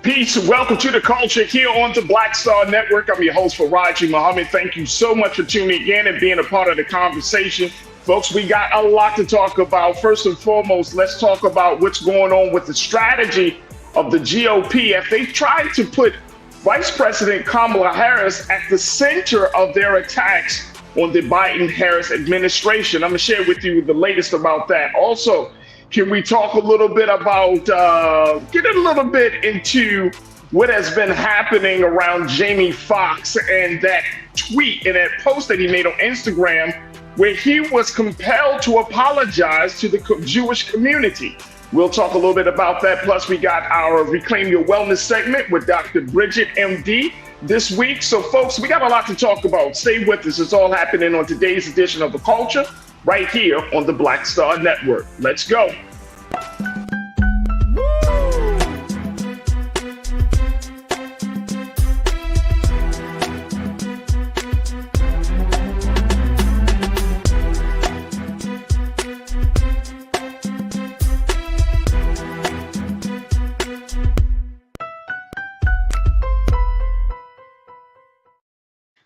Peace and welcome to the culture here on the Black Star Network. I'm your host, Farajii Muhammad. Thank you so much for tuning in and being a part of the conversation. Folks, we got a lot to talk about. First and foremost, let's talk about what's going on with the strategy of the GOP as they try to put Vice President Kamala Harris at the center of their attacks on the Biden-Harris administration. I'm going to share with you the latest about that. Also, can we talk a little bit about, get a little bit into what has been happening around Jamie Foxx and that tweet and that post that he made on Instagram where he was compelled to apologize to the Jewish community. We'll talk a little bit about that. Plus, we got our Reclaim Your Wellness segment with Dr. Bridget, MD, this week. So, folks, we got a lot to talk about. Stay with us. It's all happening on today's edition of The Culture, right here on the Black Star Network. Let's go.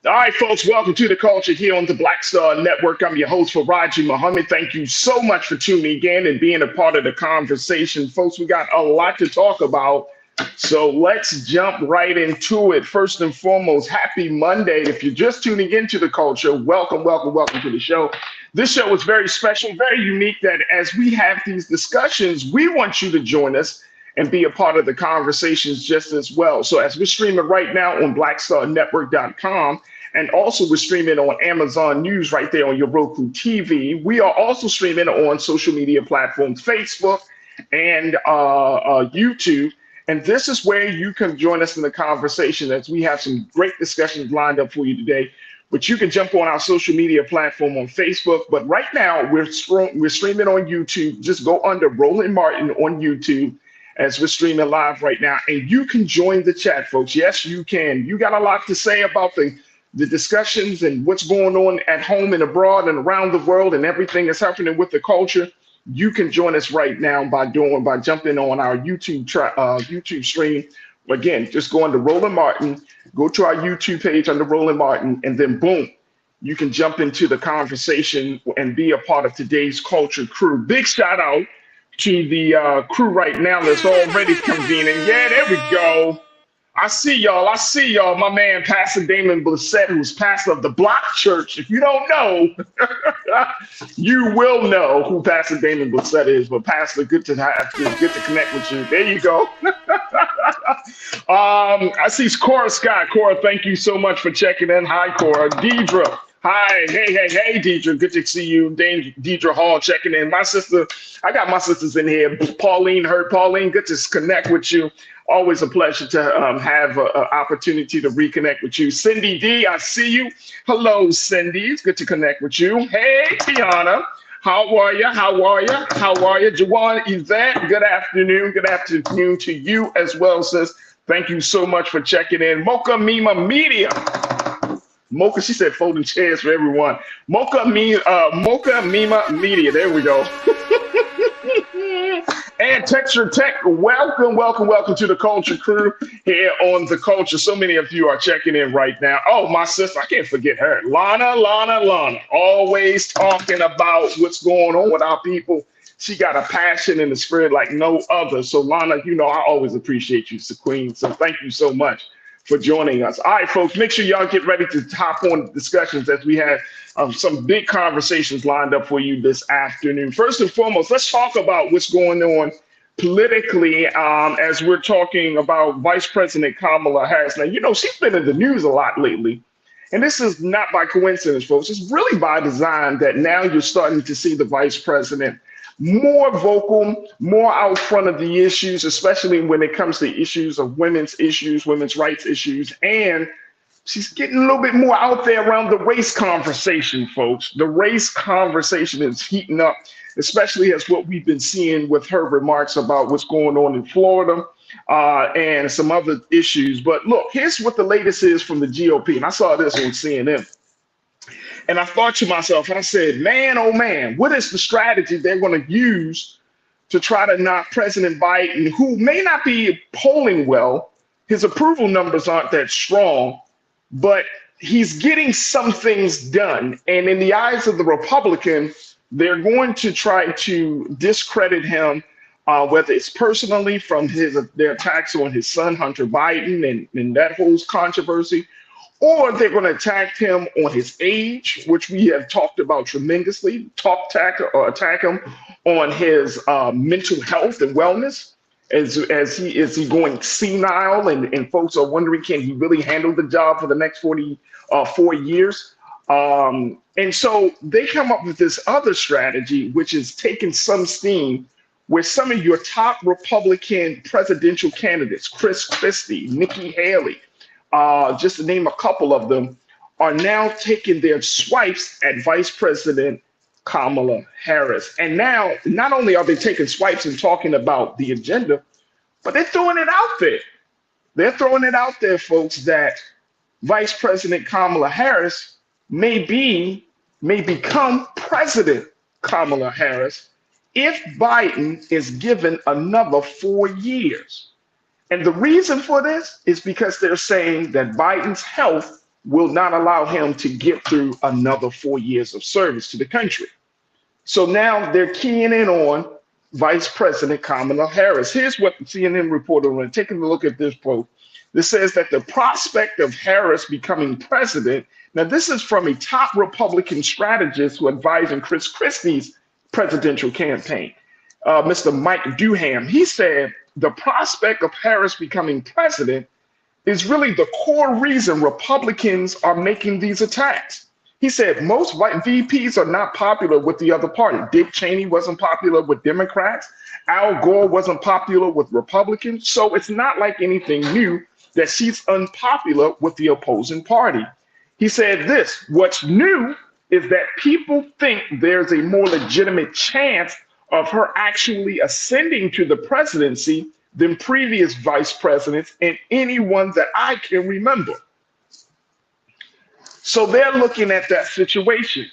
All right, folks, welcome to the culture here on the Black Star Network. I'm your host, Farajii Muhammad. Thank you so much for tuning in and being a part of the conversation. Folks, we got a lot to talk about, so let's jump right into it. First and foremost, happy Monday. If you're just tuning into the culture, welcome to the show. This show is very special, very unique, that as we have these discussions, we want you to join us and be a part of the conversations just as well. So as we're streaming right now on blackstarnetwork.com, and also we're streaming on Amazon News right there on your Roku TV. We are also streaming on social media platforms, Facebook and YouTube. And this is where you can join us in the conversation as we have some great discussions lined up for you today. But you can jump on our social media platform on Facebook. But right now we're streaming on YouTube. Just go under Roland Martin on YouTube as we're streaming live right now. And you can join the chat, folks. Yes, you can. You got a lot to say about the discussions and what's going on at home and abroad and around the world and everything that's happening with the culture. You can join us right now by jumping on our YouTube stream. Again, just go under Roland Martin, go to our YouTube page under Roland Martin, and then boom, you can jump into the conversation and be a part of today's culture crew. Big shout out to the crew right now that's already convening. Yeah, there we go. I see y'all. My man, Pastor Damon Blissett, who's pastor of the Block Church. If you don't know, you will know who Pastor Damon Blissett is. But Pastor, good to connect with you. There you go. I see Cora Scott. Cora, thank you so much for checking in. Hi, Cora. Deidre. Hi, hey, Deidre. Good to see you. Deidre Hall checking in. My sister, I got my sisters in here. Pauline, good to connect with you. Always a pleasure to have an opportunity to reconnect with you. Cindy D, I see you. Hello, Cindy. It's good to connect with you. Hey, Tiana. How are you? Jawan, Yvette, good afternoon. Good afternoon to you as well, sis. Thank you so much for checking in. Mocha Mima Media. Mocha, she said folding chairs for everyone. Mocha Mima Media. There we go. And Texture Tech, welcome to the culture crew here on the culture. So many of you are checking in right now. Oh, my sister, I can't forget her. Lana, always talking about what's going on with our people. She got a passion and a spirit like no other. So Lana, you know, I always appreciate you, Queen. So thank you so much for joining us. All right, folks, make sure y'all get ready to hop on discussions as we have some big conversations lined up for you this afternoon. First and foremost, let's talk about what's going on politically as we're talking about Vice President Kamala Harris. Now, you know, she's been in the news a lot lately, and this is not by coincidence, folks. It's really by design that now you're starting to see the Vice President more vocal, more out front of the issues, especially when it comes to issues of women's rights issues, and she's getting a little bit more out there around the race conversation, folks. The race conversation is heating up, especially as what we've been seeing with her remarks about what's going on in Florida and some other issues. But look, here's what the latest is from the GOP. And I saw this on CNN. And I thought to myself, I said, man, oh man, what is the strategy they're going to use to try to knock President Biden, who may not be polling well, His approval numbers aren't that strong, but he's getting some things done. And in the eyes of the Republican, they're going to try to discredit him, whether it's personally from their attacks on his son, Hunter Biden, and that whole controversy, or they're going to attack him on his age, which we have talked about tremendously, attack him on his mental health and wellness. Is he going senile, and folks are wondering, can he really handle the job for the next 4 years? And so they come up with this other strategy, which is taking some steam, where some of your top Republican presidential candidates, Chris Christie, Nikki Haley, just to name a couple of them, are now taking their swipes at Vice President Kamala Harris. And now, not only are they taking swipes and talking about the agenda, but they're throwing it out there. They're throwing it out there, folks, that Vice President Kamala Harris may become President Kamala Harris if Biden is given another 4 years. And the reason for this is because they're saying that Biden's health will not allow him to get through another 4 years of service to the country. So now they're keying in on Vice President Kamala Harris. Here's what the CNN reporter, when taking a look at this post, this says that the prospect of Harris becoming president, now this is from a top Republican strategist who advising Chris Christie's presidential campaign, Mr. Mike Duham. He said the prospect of Harris becoming president is really the core reason Republicans are making these attacks. He said most white VPs are not popular with the other party. Dick Cheney wasn't popular with Democrats. Al Gore wasn't popular with Republicans. So it's not like anything new that she's unpopular with the opposing party. He said this, what's new is that people think there's a more legitimate chance of her actually ascending to the presidency than previous vice presidents and anyone that I can remember. So they're looking at that situation.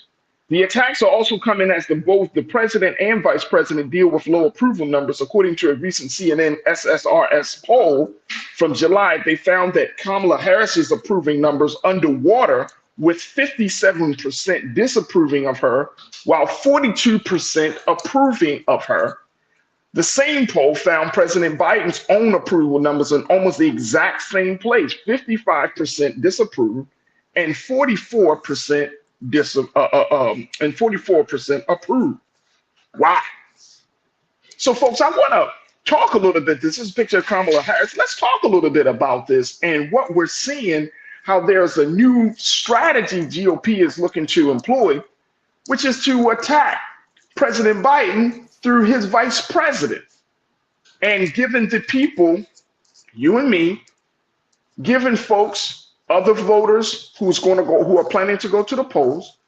The attacks are also coming as both the president and vice president deal with low approval numbers. According to a recent CNN SSRS poll from July, they found that Kamala Harris's approving numbers underwater, with 57% disapproving of her, while 42% approving of her. The same poll found President Biden's own approval numbers in almost the exact same place, 55% disapproved and 44% approved. Why? So, folks, I want to talk a little bit. This is a picture of Kamala Harris. Let's talk a little bit about this and what we're seeing, how there's a new strategy GOP is looking to employ, which is to attack President Biden through his vice president and giving the people, you and me, giving folks, other voters who are planning to go to the polls,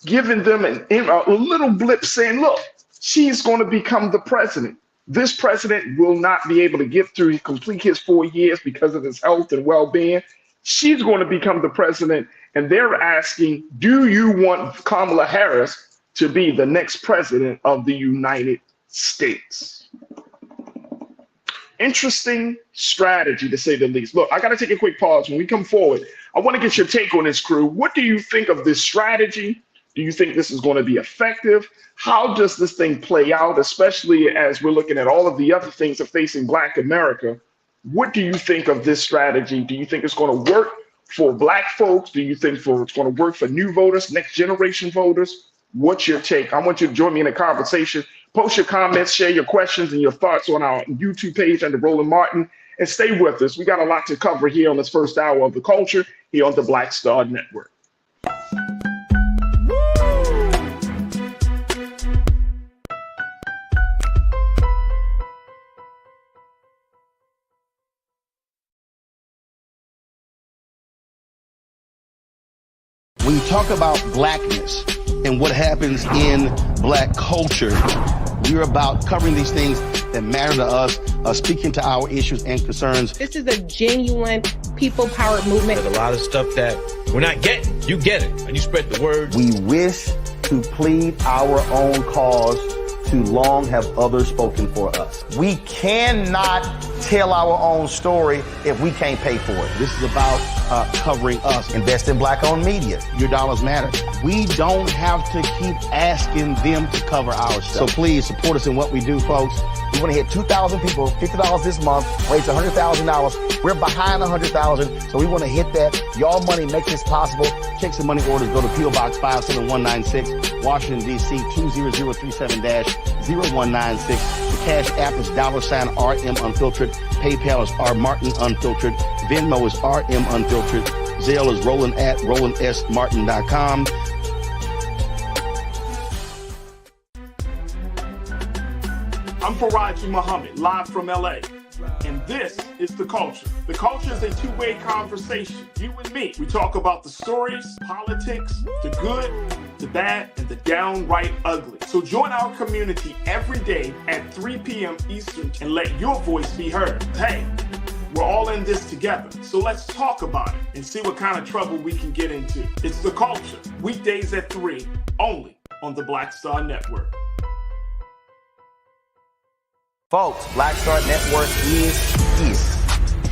giving them a little blip saying, look, she's going to become the president. This president will not be able to complete his 4 years because of his health and well-being. She's going to become the president, and they're asking, do you want Kamala Harris to be the next president of the United States? Interesting strategy, to say the least. Look, I got to take a quick pause. When we come forward, I want to get your take on this, crew. What do you think of this strategy? Do you think this is going to be effective? How does this thing play out, especially as we're looking at all of the other things that are facing Black America? What do you think of this strategy? Do you think it's going to work for Black folks? Do you think it's going to work for new voters, next generation voters? What's your take? I want you to join me in the conversation. Post your comments, share your questions and your thoughts on our YouTube page under Roland Martin, and stay with us. We got a lot to cover here on this first hour of The Culture here on the Black Star Network. When you talk about blackness and what happens in Black culture, we're about covering these things that matter to us, speaking to our issues and concerns. This is a genuine people-powered movement. There's a lot of stuff that we're not getting. You get it, and you spread the word. We wish to plead our own cause Too long have others spoken for us. We cannot tell our own story if we can't pay for it. This is about covering us. Invest in black-owned media. Your dollars matter. We don't have to keep asking them to cover our stuff. So please support us in what we do, folks. We want to hit 2,000 people, $50 this month, raise $100,000. We're behind 100,000, so we want to hit that. Y'all money makes this possible. Check some money orders. Go to P.O. Box 57196, Washington, D.C. 20037-0196. The Cash App is $RM Unfiltered. PayPal is R Martin Unfiltered. Venmo is RM Unfiltered. Zelle is Roland at RolandSMartin.com. I'm Farajii Muhammad, live from LA. And this is The Culture. The Culture is a two-way conversation. You and me. We talk about the stories, politics, the good, the bad, and the downright ugly. So join our community every day at 3 p.m. Eastern and let your voice be heard. Hey, we're all in this together. So let's talk about it and see what kind of trouble we can get into. It's The Culture. Weekdays at 3, only on the Black Star Network. Folks, Black Star Network is here.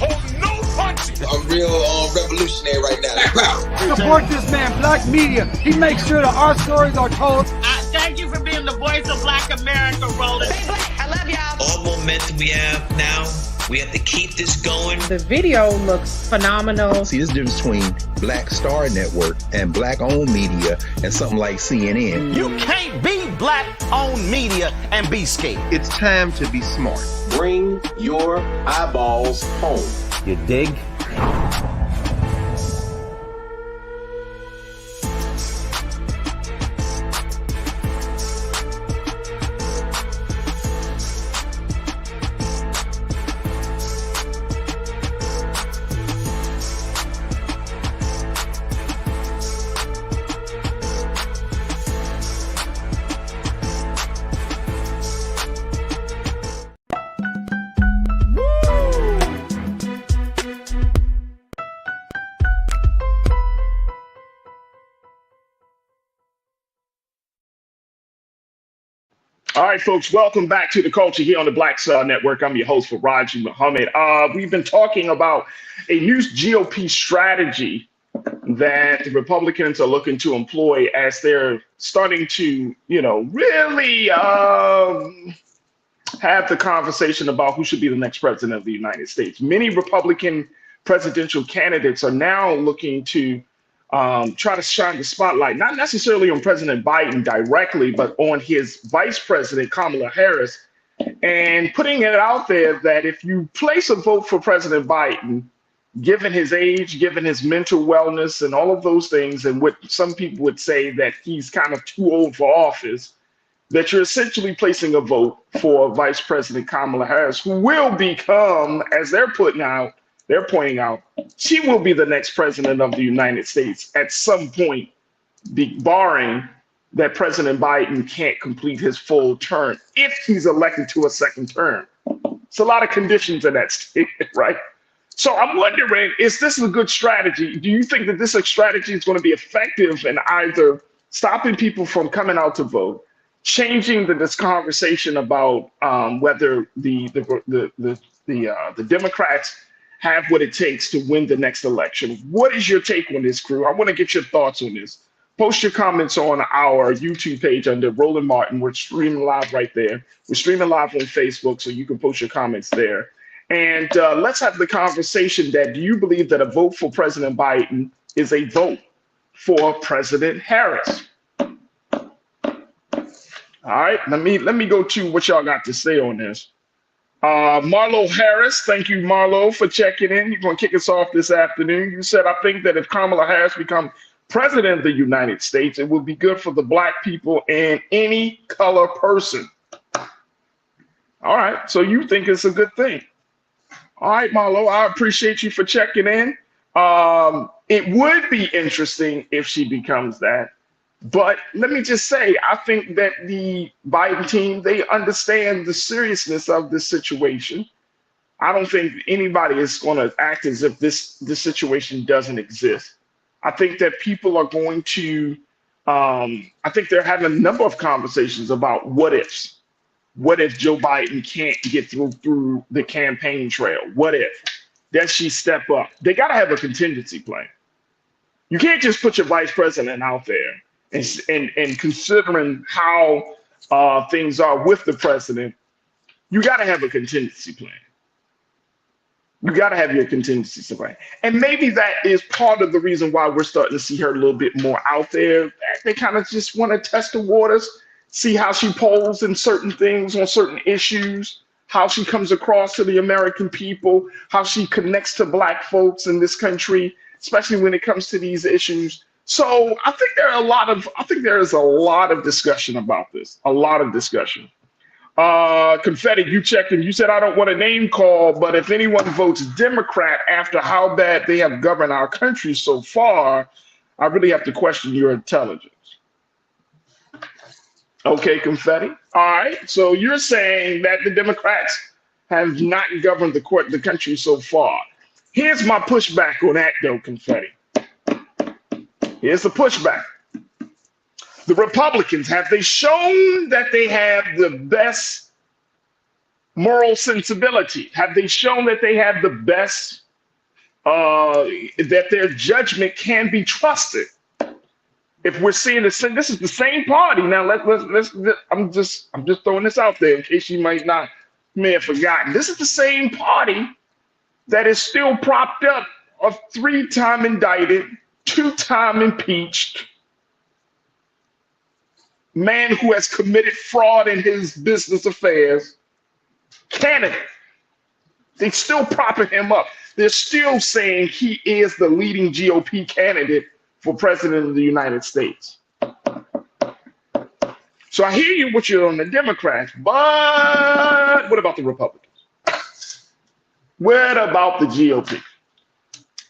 Oh, no punches! I'm real revolutionary right now. Support this man, Black Media. He makes sure that our stories are told. Thank you for being the voice of Black America, Roland. Stay black. I love y'all. All momentum we have now, we have to keep this going. The video looks phenomenal. See, this difference between Black Star Network and black-owned media and something like CNN. You can't be black-owned media and be scared. It's time to be smart. Bring your eyeballs home. You dig? All right, folks, welcome back to The Culture here on the Black Star Network. I'm your host, Farajii Muhammad. We've been talking about a new GOP strategy that the Republicans are looking to employ as they're starting to, really have the conversation about who should be the next president of the United States. Many Republican presidential candidates are now looking to try to shine the spotlight, not necessarily on President Biden directly, but on his vice president, Kamala Harris, and putting it out there that if you place a vote for President Biden, given his age, given his mental wellness and all of those things, and what some people would say that he's kind of too old for office, that you're essentially placing a vote for Vice President Kamala Harris, who will become, as they're pointing out, she will be the next president of the United States at some point, barring that President Biden can't complete his full term if he's elected to a second term. It's a lot of conditions in that statement, right? So I'm wondering, is this a good strategy? Do you think that this strategy is going to be effective in either stopping people from coming out to vote, changing this conversation about whether the Democrats have what it takes to win the next election? What is your take on this, crew? I want to get your thoughts on this. Post your comments on our YouTube page under Roland Martin. We're streaming live right there. We're streaming live on Facebook, so you can post your comments there. And let's have the conversation that, do you believe that a vote for President Biden is a vote for President Harris? All right, let me go to what y'all got to say on this. Marlo Harris, thank you, Marlo, for checking in. You're going to kick us off this afternoon. You said, I think that if Kamala Harris becomes president of the United States, it will be good for the black people and any color person. All right, so you think it's a good thing. All right, Marlo, I appreciate you for checking in. It would be interesting if she becomes that. But let me just say, I think that the Biden team, they understand the seriousness of this situation. I don't think anybody is going to act as if this situation doesn't exist. I think that people are going to, I think they're having a number of conversations about what ifs. What if Joe Biden can't get through the campaign trail? What if? Does she step up? They got to have a contingency plan. You can't just put your vice president out there and considering how things are with the president, you got to have a contingency plan. You got to have your contingency plan. And maybe that is part of the reason why we're starting to see her a little bit more out there. They kind of just want to test the waters, see how she polls in certain things on certain issues, how she comes across to the American people, how she connects to Black folks in this country, especially when it comes to these issues. So I think there is a lot of discussion about this, a lot of discussion. Confetti, you checked and you said, I don't want a name call, but if anyone votes Democrat after how bad they have governed our country so far, I really have to question your intelligence. Okay, Confetti. All right. So you're saying that the Democrats have not governed the country so far. Here's my pushback on that, though, Confetti. Here's the pushback. The Republicans, have they shown that they have the best moral sensibility? Have they shown that they have the best, that their judgment can be trusted? If we're seeing this is the same party. Now let's I'm just throwing this out there in case you may have forgotten. This is the same party that is still propped up of 3-time indicted, 2-time impeached man who has committed fraud in his business affairs candidate. They're still propping him up. They're still saying he is the leading GOP candidate for president of the United States. So I hear you what you're on the Democrats, but what about the Republicans? What about the GOP?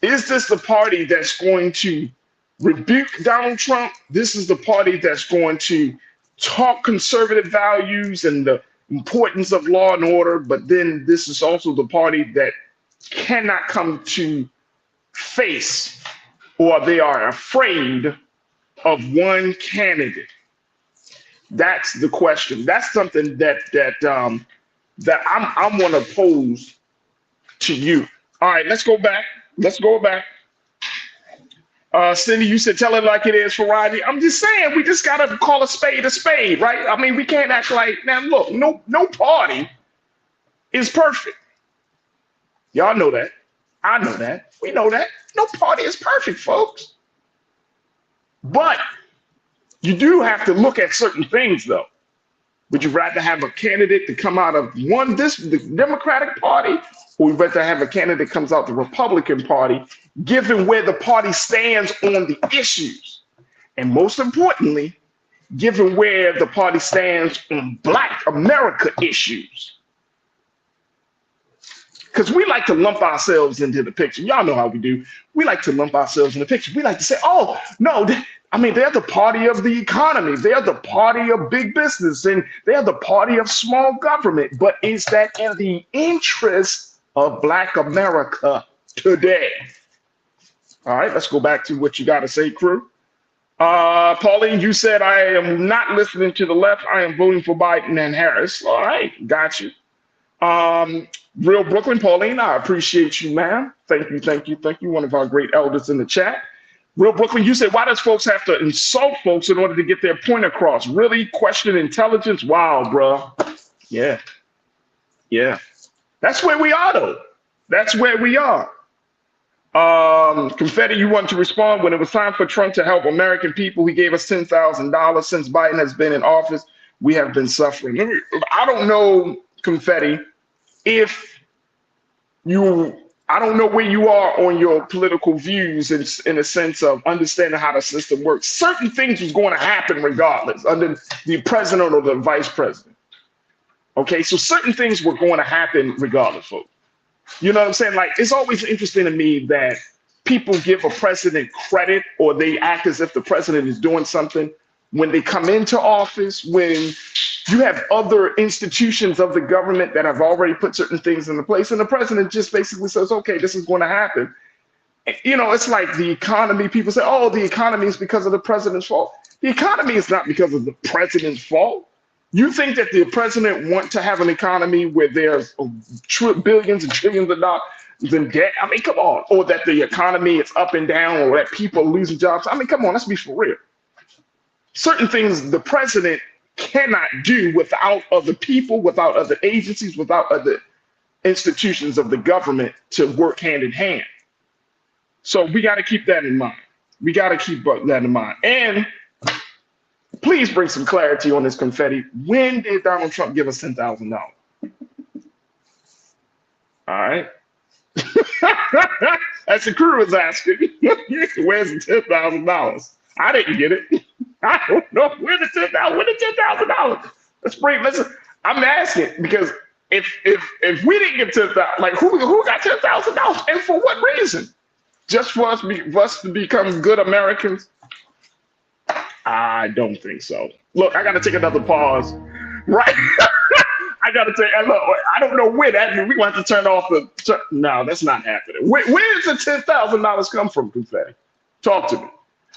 Is this the party that's going to rebuke Donald Trump? This is the party that's going to talk conservative values and the importance of law and order, but then this is also the party that cannot come to face, or they are afraid of one candidate. That's the question. That's something that I'm going to pose to you. All right, let's go back. Cindy, you said tell it like it is, Farajii. I'm just saying, we just got to call a spade, right? I mean, we can't act like, now look, no party is perfect. Y'all know that. I know that. We know that. No party is perfect, folks. But you do have to look at certain things, though. Would you rather have a candidate to come out of the Democratic Party, or would you rather have a candidate that comes out the Republican Party, given where the party stands on the issues? And most importantly, given where the party stands on Black America issues. Because we like to lump ourselves into the picture. Y'all know how we do. We like to lump ourselves in the picture. We like to say, oh, no, they're the party of the economy. They're the party of big business. And they're the party of small government. But is that in the interest of Black America today? All right, let's go back to what you got to say, crew. Pauline, you said, I am not listening to the left. I am voting for Biden and Harris. All right, got you. Real Brooklyn, Pauline, I appreciate you, ma'am. Thank you. One of our great elders in the chat. Real Brooklyn, you said, why does folks have to insult folks in order to get their point across? Really? Question intelligence? Wow, bro. Yeah. That's where we are, though. That's where we are. Confetti, you want to respond? When it was time for Trump to help American people, he gave us $10,000. Since Biden has been in office, we have been suffering. I don't know, Confetti, I don't know where you are on your political views in a sense of understanding how the system works. Certain things was going to happen regardless under the president or the vice president. Okay, so certain things were going to happen regardless, folks. You know what I'm saying? Like, it's always interesting to me that people give a president credit or they act as if the president is doing something when they come into office, when you have other institutions of the government that have already put certain things into place, and the president just basically says, okay, this is going to happen. You know, it's like the economy. People say, oh, the economy is because of the president's fault. The economy is not because of the president's fault. You think that the president want to have an economy where there's billions and trillions of dollars in debt? I mean, come on. Or that the economy is up and down, or that people are losing jobs? I mean, come on, let's be for real. Certain things the president cannot do without other people, without other agencies, without other institutions of the government to work hand in hand. So we got to keep that in mind. We got to keep that in mind. And please bring some clarity on this confetti. When did Donald Trump give us $10,000? All right. As the crew was asking, where's the $10,000? I didn't get it. I don't know where the $10,000. Listen. I'm asking because if we didn't get $10,000, like who got $10,000 and for what reason? Just for us to become good Americans? I don't think so. Look, I got to take another pause. Right? I got to take. Look, I don't know where that. We want to turn off the. No, that's not happening. Where does the $10,000 come from, confetti? Talk to me.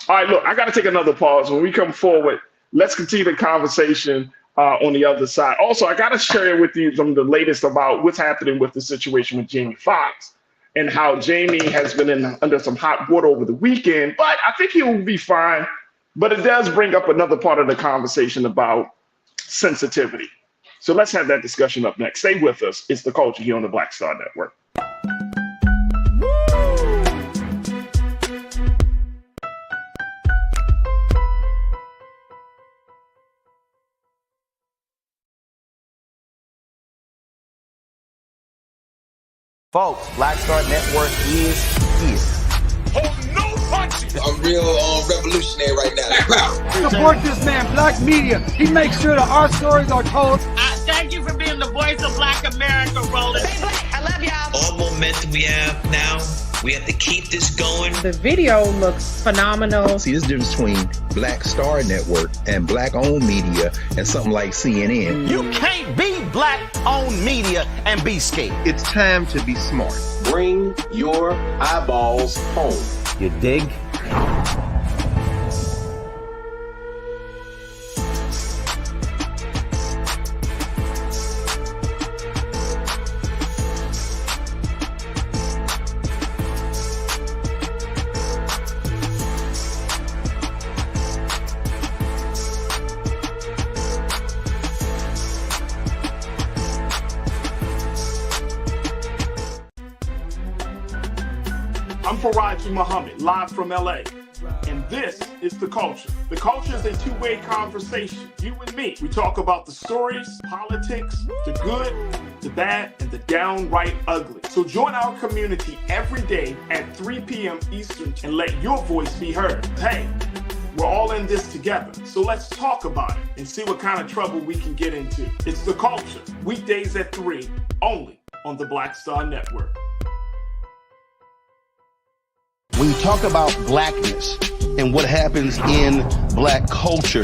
All right, look, I got to take another pause. When we come forward, let's continue the conversation on the other side. Also, I got to share with you some of the latest about what's happening with the situation with Jamie Foxx and how Jamie has been under some hot water over the weekend, but I think he will be fine. But it does bring up another part of the conversation about sensitivity. So let's have that discussion up next. Stay with us. It's The Culture here on the Black Star Network. Folks, Black Star Network is here. I'm real revolutionary right now. Support this man, Black Media. He makes sure that our stories are told. Thank you for being the voice of Black America, Roland. Stay black. I love y'all. All momentum we have now, we have to keep this going. The video looks phenomenal. See, there's a difference between Black Star Network and black-owned media and something like CNN. You can't be black-owned media and be scared. It's time to be smart. Bring your eyeballs home. You dig? I'm Farajii Muhammad, live from LA. And this is The Culture. The Culture is a two-way conversation. You and me. We talk about the stories, politics, the good, the bad, and the downright ugly. So join our community every day at 3 p.m. Eastern and let your voice be heard. Hey, we're all in this together. So let's talk about it and see what kind of trouble we can get into. It's The Culture, weekdays at 3, only on the Black Star Network. When you talk about blackness and what happens in black culture,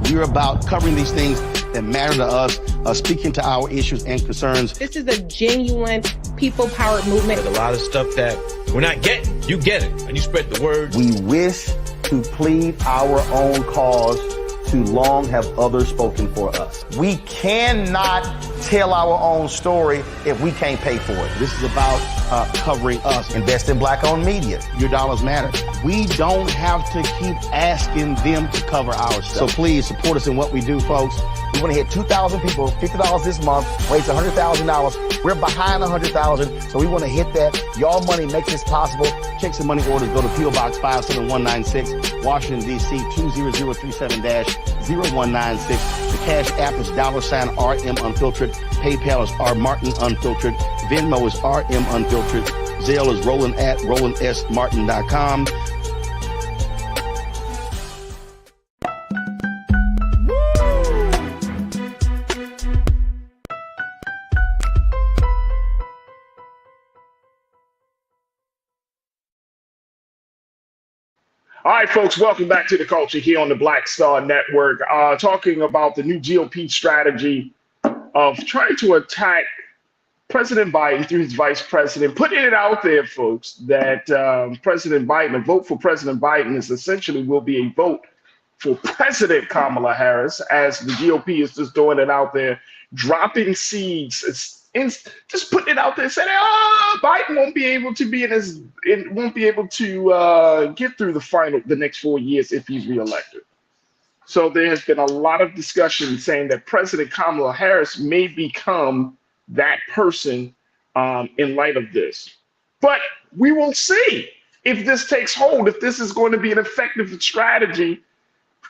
we're about covering these things that matter to us, speaking to our issues and concerns. This is a genuine people-powered movement. There's a lot of stuff that we're not getting. You get it, and you spread the word. We wish to plead our own cause. Too long have others spoken for us. We cannot tell our own story if we can't pay for it. This is about covering us. Invest in black-owned media. Your dollars matter. We don't have to keep asking them to cover our stuff. So please support us in what we do, folks. We want to hit 2,000 people, $50 this month, raise $100,000. We're behind 100,000, so we want to hit that. Y'all money makes this possible. Checks and money orders go to P.O. Box 57196, Washington, D.C. 20037-0196. The Cash App is $RM Unfiltered. PayPal is R Martin Unfiltered. Venmo is RM Unfiltered. Zelle is Roland at RolandSMartin.com. All right, folks, welcome back to The Culture here on the Black Star Network, talking about the new GOP strategy of trying to attack President Biden through his vice president, putting it out there, folks, that President Biden, a vote for President Biden is essentially will be a vote for President Kamala Harris, as the GOP is just doing it out there, dropping seeds, just putting it out there, saying, "Oh, Biden won't be able to get through the next 4 years if he's reelected." So there has been a lot of discussion saying that President Kamala Harris may become that person in light of this. But we will see if this takes hold, if this is going to be an effective strategy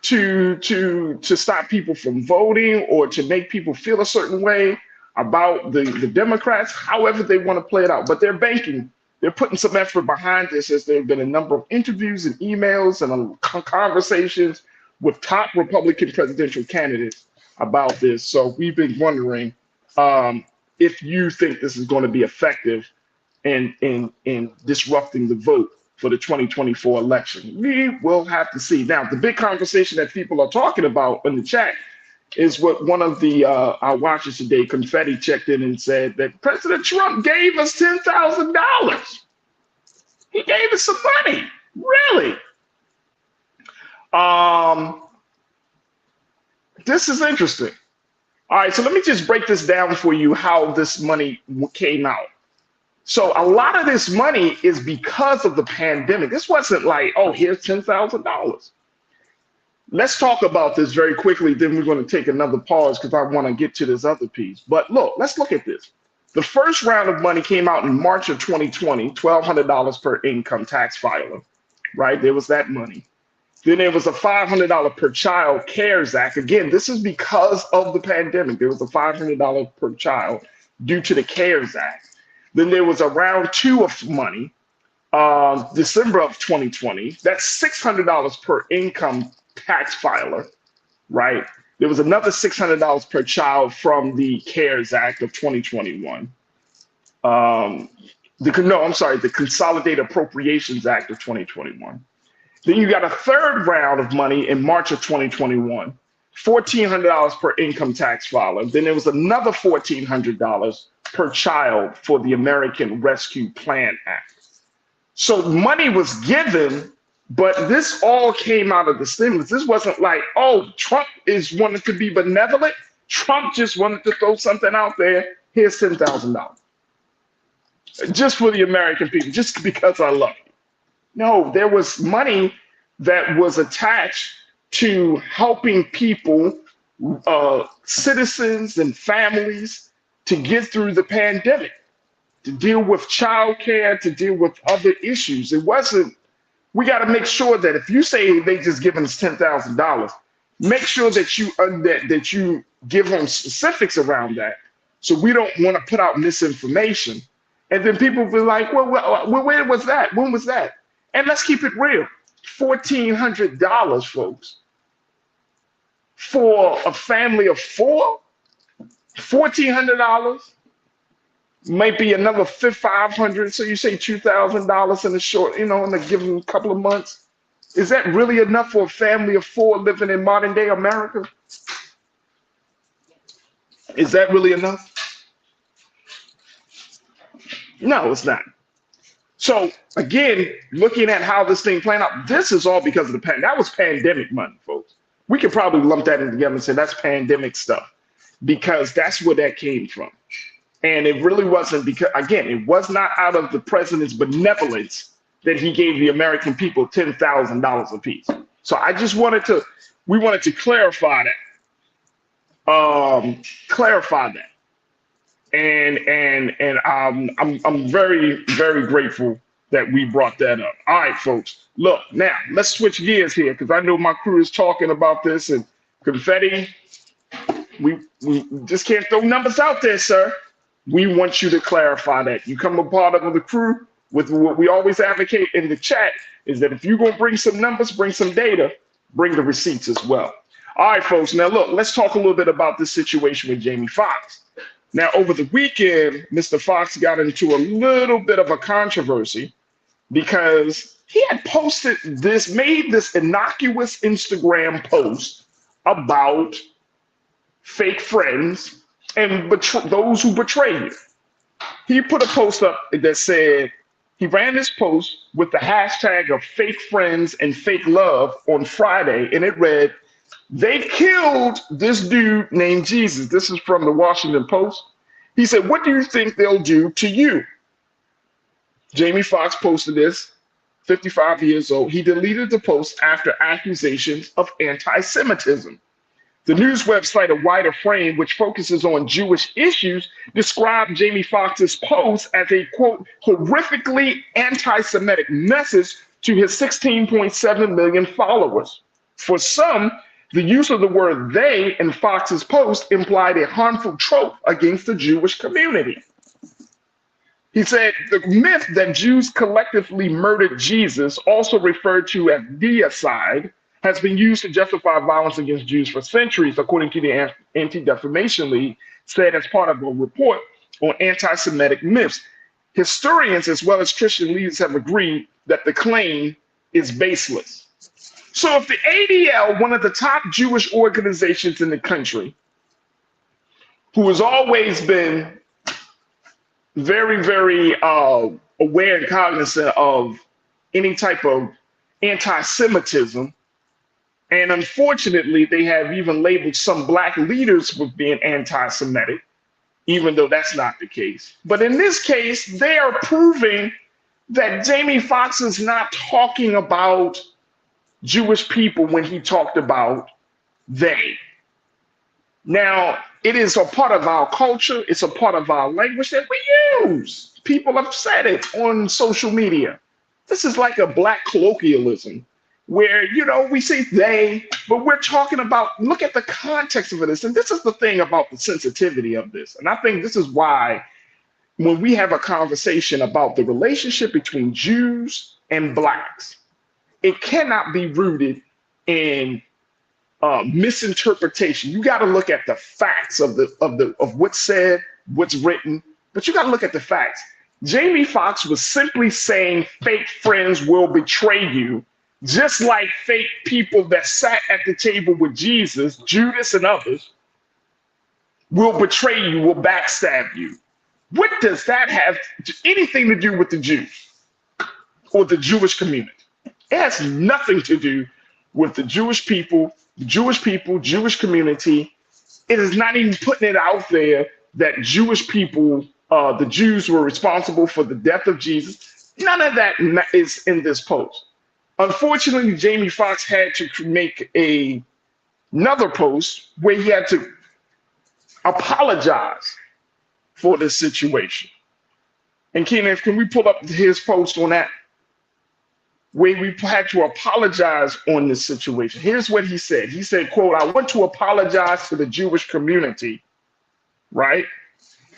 to stop people from voting or to make people feel a certain way about the Democrats, however they want to play it out. But they're putting some effort behind this, as there have been a number of interviews and emails and conversations with top Republican presidential candidates about this. So we've been wondering if you think this is going to be effective in disrupting the vote for the 2024 election. We will have to see. Now, the big conversation that people are talking about in the chat is what one of the our watchers today, Confetti, checked in and said that President Trump gave us $10,000. He gave us some money. Really? This is interesting. All right, so let me just break this down for you, how this money came out. So a lot of this money is because of the pandemic. This wasn't like, oh, here's $10,000. Let's talk about this very quickly. Then we're going to take another pause because I want to get to this other piece. But look, let's look at this. The first round of money came out in March of 2020, $1,200 per income tax filer, right? There was that money. Then there was a $500 per child CARES Act. Again, this is because of the pandemic. There was a $500 per child due to the CARES Act. Then there was a round two of money, December of 2020. That's $600 per income tax filer, right? There was another $600 per child from the CARES Act of 2021. The Consolidated Appropriations Act of 2021. Then you got a third round of money in March of 2021, $1,400 per income tax filer. Then there was another $1,400 per child for the American Rescue Plan Act. So money was given, but this all came out of the stimulus. This wasn't like, oh, Trump wanted to be benevolent. Trump just wanted to throw something out there. Here's $10,000. Just for the American people, just because I love you. No, there was money that was attached to helping people, citizens and families, to get through the pandemic, to deal with childcare, to deal with other issues. It wasn't, we got to make sure that if you say they just giving us $10,000, make sure that you give them specifics around that. So we don't want to put out misinformation. And then people will be like, well, where was that? When was that? And let's keep it real. $1,400, folks, for a family of four. $1,400 might be another $500. So you say $2,000 in a short, in a given couple of months. Is that really enough for a family of four living in modern day America? Is that really enough? No, it's not. So again, looking at how this thing playing out, this is all because of the pandemic. That was pandemic money, folks. We could probably lump that in together and say that's pandemic stuff, because that's where that came from. And it really wasn't because, again, it was not out of the president's benevolence that he gave the American people $10,000 apiece. So I just we wanted to clarify that. And I'm very, very grateful that we brought that up. All right, folks. Look, now let's switch gears here, because I know my crew is talking about this, and Confetti, we just can't throw numbers out there, sir. We want you to clarify that. You come a part of the crew with what we always advocate in the chat is that if you're going to bring some numbers, bring some data, bring the receipts as well. All right, folks. Now, look, let's talk a little bit about this situation with Jamie Foxx. Now, over the weekend, Mr. Foxx got into a little bit of a controversy because he had made this innocuous Instagram post about fake friends and those who betray you. He put a post up that said He ran this post with the hashtag of fake friends and fake love on Friday, and it read, "They've killed this dude named Jesus." This is from the Washington Post. He said, "What do you think they'll do to you?" Jamie Foxx posted this, 55 years old. He deleted the post after accusations of anti-Semitism. The news website A Wider Frame, which focuses on Jewish issues, described Jamie Foxx's post as a, quote, horrifically anti-Semitic message to his 16.7 million followers. For some, the use of the word "they" in Foxx's post implied a harmful trope against the Jewish community. He said, "The myth that Jews collectively murdered Jesus, also referred to as deicide, has been used to justify violence against Jews for centuries," according to the Anti-Defamation League, said as part of a report on anti-Semitic myths. Historians as well as Christian leaders have agreed that the claim is baseless. So if the ADL, one of the top Jewish organizations in the country, who has always been very, very aware and cognizant of any type of anti-Semitism, and unfortunately, they have even labeled some Black leaders with being anti-Semitic, even though that's not the case. But in this case, they are proving that Jamie Foxx is not talking about Jewish people when he talked about they. Now, it is a part of our culture. It's a part of our language that we use. People have said it on social media. This is like a Black colloquialism where, you know, we say they, but we're talking about, look at the context of this. And this is the thing about the sensitivity of this. And I think this is why when we have a conversation about the relationship between Jews and Blacks, it cannot be rooted in misinterpretation. You got to look at the facts of what's said, what's written, but you got to look at the facts. Jamie Foxx was simply saying fake friends will betray you, just like fake people that sat at the table with Jesus, Judas and others, will betray you, will backstab you. What does that have anything to do with the Jews or the Jewish community? It has nothing to do with the Jewish people, Jewish community. It is not even putting it out there that Jewish people, the Jews were responsible for the death of Jesus. None of that is in this post. Unfortunately, Jamie Foxx had to make another post where he had to apologize for this situation. And Kenneth, can we pull up his post on that? Where we had to apologize on this situation. Here's what he said. He said, quote, "I want to apologize to the Jewish community," right?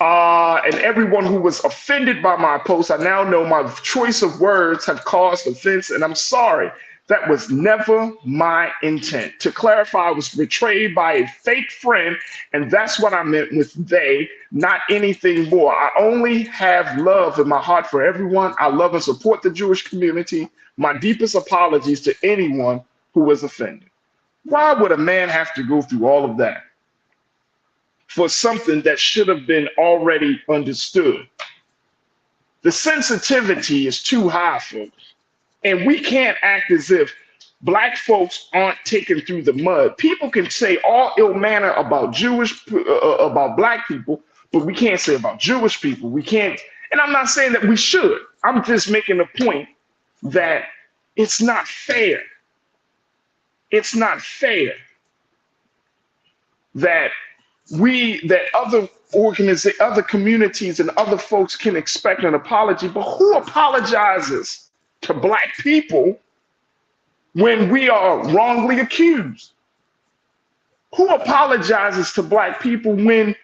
"And everyone who was offended by my post. I now know my choice of words have caused offense, and I'm sorry. That was never my intent. To clarify, I was betrayed by a fake friend, and that's what I meant with they, not anything more. I only have love in my heart for everyone. I love and support the Jewish community. My deepest apologies to anyone who was offended." Why would a man have to go through all of that for something that should have been already understood? The sensitivity is too high, folks. And we can't act as if Black folks aren't taken through the mud. People can say all ill manner about about Black people, but we can't say about Jewish people. We can't, and I'm not saying that we should. I'm just making a point that it's not fair. It's not fair that other communities and other folks can expect an apology, but who apologizes to Black people when we are wrongly accused? Who apologizes to Black people when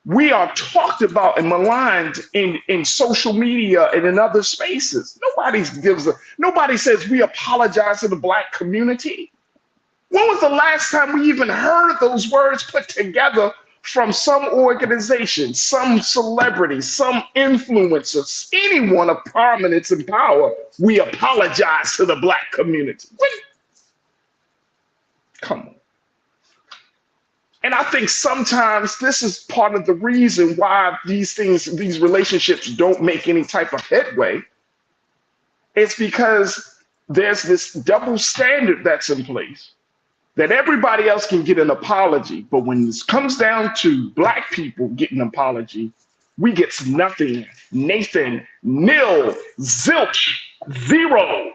we are talked about and maligned in social media and in other spaces? Nobody says we apologize to the Black community. When was the last time we even heard those words put together from some organization, some celebrity, some influencer, anyone of prominence and power? We apologize to the Black community. Come on. And I think sometimes this is part of the reason why these relationships don't make any type of headway, It's because there's this double standard that's in place that everybody else can get an apology. But when this comes down to Black people getting an apology, we get nothing, Nathan, nil, zilch, zero.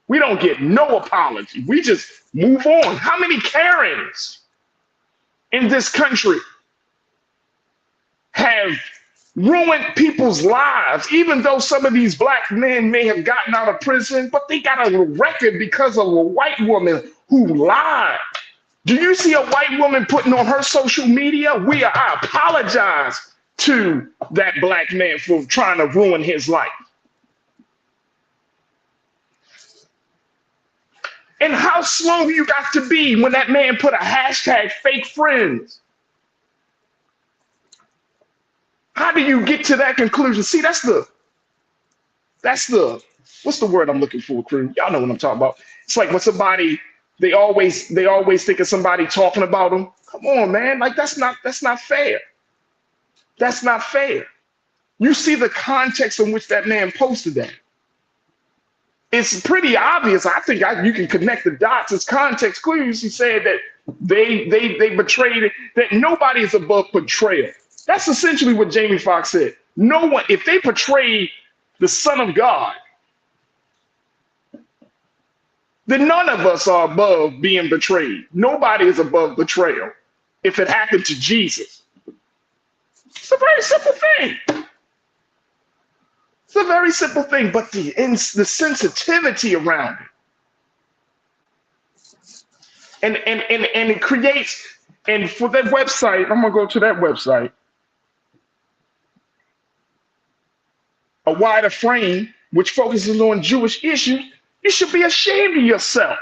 We don't get no apology. We just move on. How many Karens in this country have ruined people's lives, even though some of these Black men may have gotten out of prison, but they got a record because of a white woman who lied? Do you see a white woman putting on her social media, I apologize to that Black man for trying to ruin his life? And how slow you got to be when that man put a hashtag fake friends? How do you get to that conclusion? See, that's the, what's the word I'm looking for, crew? Y'all know what I'm talking about. It's like when somebody, they always think of somebody talking about them. Come on, man. Like, that's not fair. That's not fair. You see the context in which that man posted that. It's pretty obvious. I think you can connect the dots. It's context clues. He said that they betrayed it, that nobody is above betrayal. That's essentially what Jamie Foxx said. No one, if they portray the Son of God, then none of us are above being betrayed. Nobody is above betrayal if it happened to Jesus. It's a very simple thing. It's a very simple thing, but the sensitivity around it. And it creates, and for that website, I'm gonna go to that website, a wider frame which focuses on Jewish issues. You should be ashamed of yourself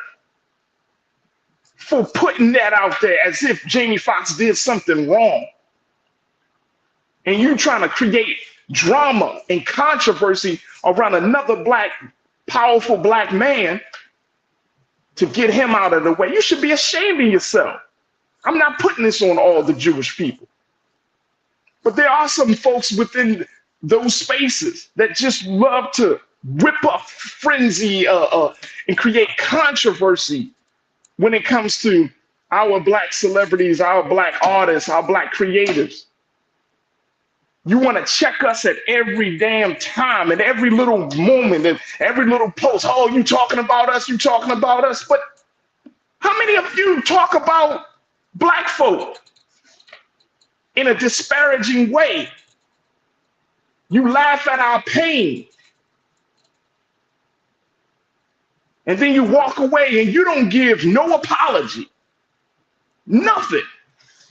for putting that out there as if Jamie Foxx did something wrong. And you trying to create drama and controversy around another powerful black man to get him out of the way. You should be ashamed of yourself. I'm not putting this on all the Jewish people, but there are some folks within those spaces that just love to whip up frenzy and create controversy when it comes to our Black celebrities, our Black artists, our Black creatives. You want to check us at every damn time and every little moment and every little post. Oh, you talking about us? You talking about us? But how many of you talk about Black folk in a disparaging way? You laugh at our pain. And then you walk away and you don't give no apology. Nothing.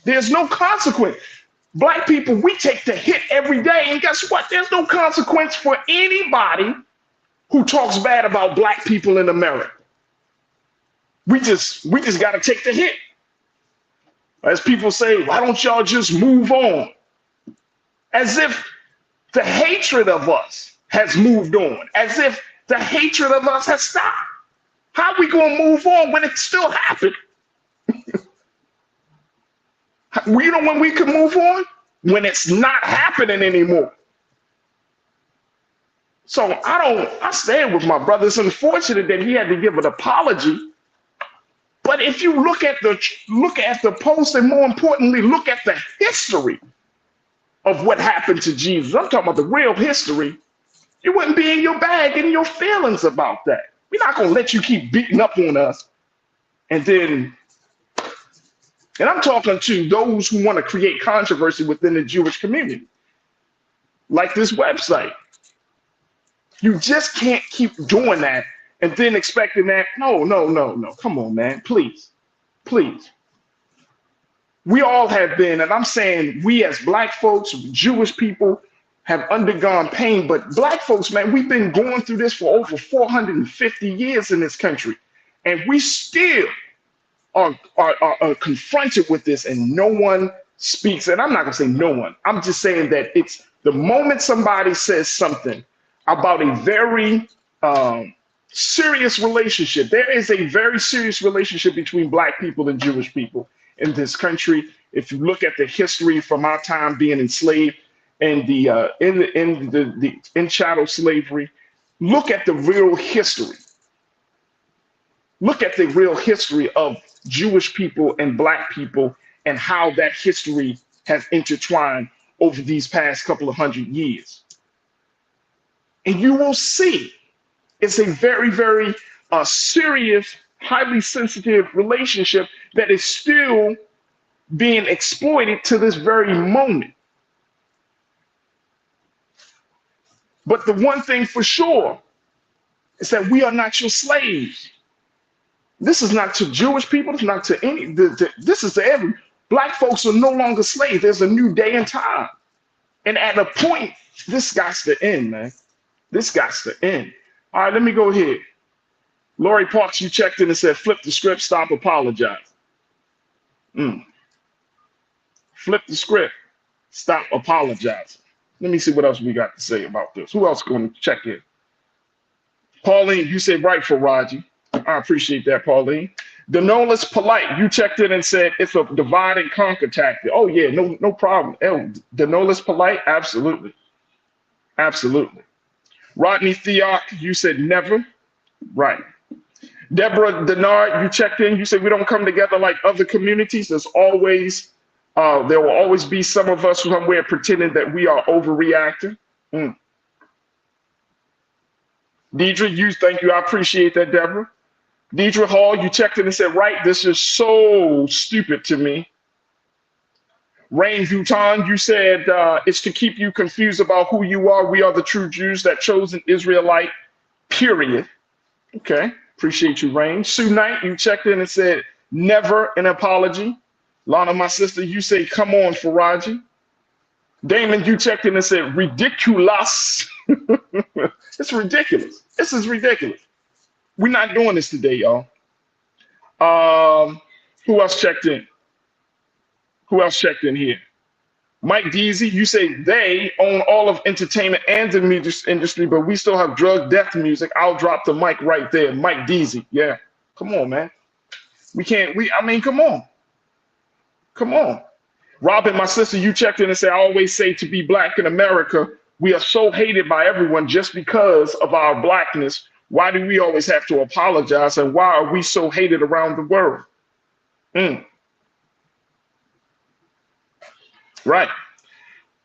There's no consequence. Black people, we take the hit every day, and guess what? There's no consequence for anybody who talks bad about Black people in America. We just got to take the hit. As people say, why don't y'all just move on? As if the hatred of us has moved on, as if the hatred of us has stopped. How are we going to move on when it still happened? You know when we can move on? When it's not happening anymore. So I stand with my brother. It's unfortunate that he had to give an apology. But if you look at the post, and more importantly, look at the history of what happened to Jesus. I'm talking about the real history. You wouldn't be in your bag and your feelings about that. We're not going to let you keep beating up on us. And I'm talking to those who want to create controversy within the Jewish community, like this website. You just can't keep doing that and then expecting that. No. Come on, man. Please. We all have been, and I'm saying we as Black folks, Jewish people, have undergone pain. But Black folks, man, we've been going through this for over 450 years in this country. And we still are confronted with this, and no one speaks. And I'm not going to say no one. I'm just saying that it's the moment somebody says something about a very serious relationship. There is a very serious relationship between Black people and Jewish people in this country. If you look at the history from our time being enslaved and in chattel slavery, Look at the real history. Look at the real history of Jewish people and Black people and how that history has intertwined over these past couple of 100 years. And you will see it's a very, very serious, highly sensitive relationship that is still being exploited to this very moment. But the one thing for sure is that we are not your slaves. This is not to Jewish people. It's not to any. This is to every. Black folks are no longer slaves. There's a new day and time. And at a point, this got to end, man. This got to end. All right, let me go here. Lori Parks, you checked in and said, flip the script, stop apologizing. Flip the script, stop apologizing. Let me see what else we got to say about this. Who else going to check in? Pauline, you said right, Farajii. I appreciate that, Pauline. Denolis Polite, you checked in and said it's a divide and conquer tactic. Oh yeah, no problem. Denolis Polite, absolutely. Absolutely. Rodney Theoc, you said never. Right. Deborah Denard, you checked in. You said we don't come together like other communities. There's always, there will always be some of us somewhere pretending that we are overreacting. Deidre, thank you. I appreciate that, Deborah. Deidre Hall, you checked in and said, right, this is so stupid to me. Rain Vuitton, you said it's to keep you confused about who you are. We are the true Jews, that chosen Israelite, period. Okay, appreciate you, Rain. Sue Knight, you checked in and said, never an apology. Lana, my sister, you say, come on, Farajii. Damon, you checked in and said, ridiculous. It's ridiculous. This is ridiculous. We're not doing this today, y'all. Who else checked in? Who else checked in here? Mike Deasy, you say they own all of entertainment and the music industry, but we still have drug death music. I'll drop the mic right there. Mike Deasy, yeah. Come on, man. I mean, come on. Come on. Robin, my sister, you checked in and said, I always say to be Black in America, we are so hated by everyone just because of our Blackness. Why do we always have to apologize? And why are we so hated around the world? Right.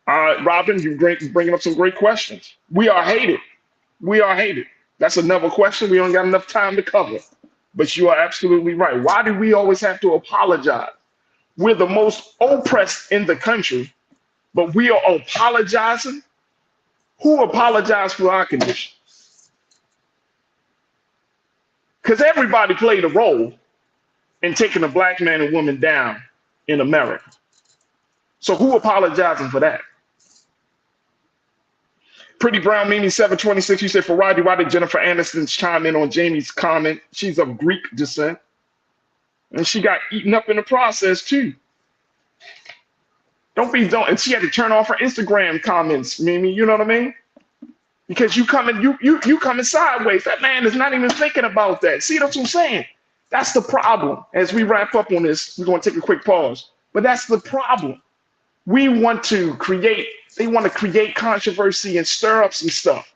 Robin, you're bringing up some great questions. We are hated. We are hated. That's another question we don't got enough time to cover. But you are absolutely right. Why do we always have to apologize? We're the most oppressed in the country, but we are apologizing. Who apologized for our condition? Because everybody played a role in taking a Black man and woman down in America. So who apologizing for that? Pretty Brown Mimi 726, you said, Farajii, why did Jennifer Aniston chime in on Jamie's comment? She's of Greek descent. And she got eaten up in the process too. And she had to turn off her Instagram comments, Mimi, you know what I mean? Because you coming sideways. That man is not even thinking about that. See, that's what I'm saying. That's the problem. As we wrap up on this, we're going to take a quick pause. But that's the problem. They want to create controversy and stir up some stuff.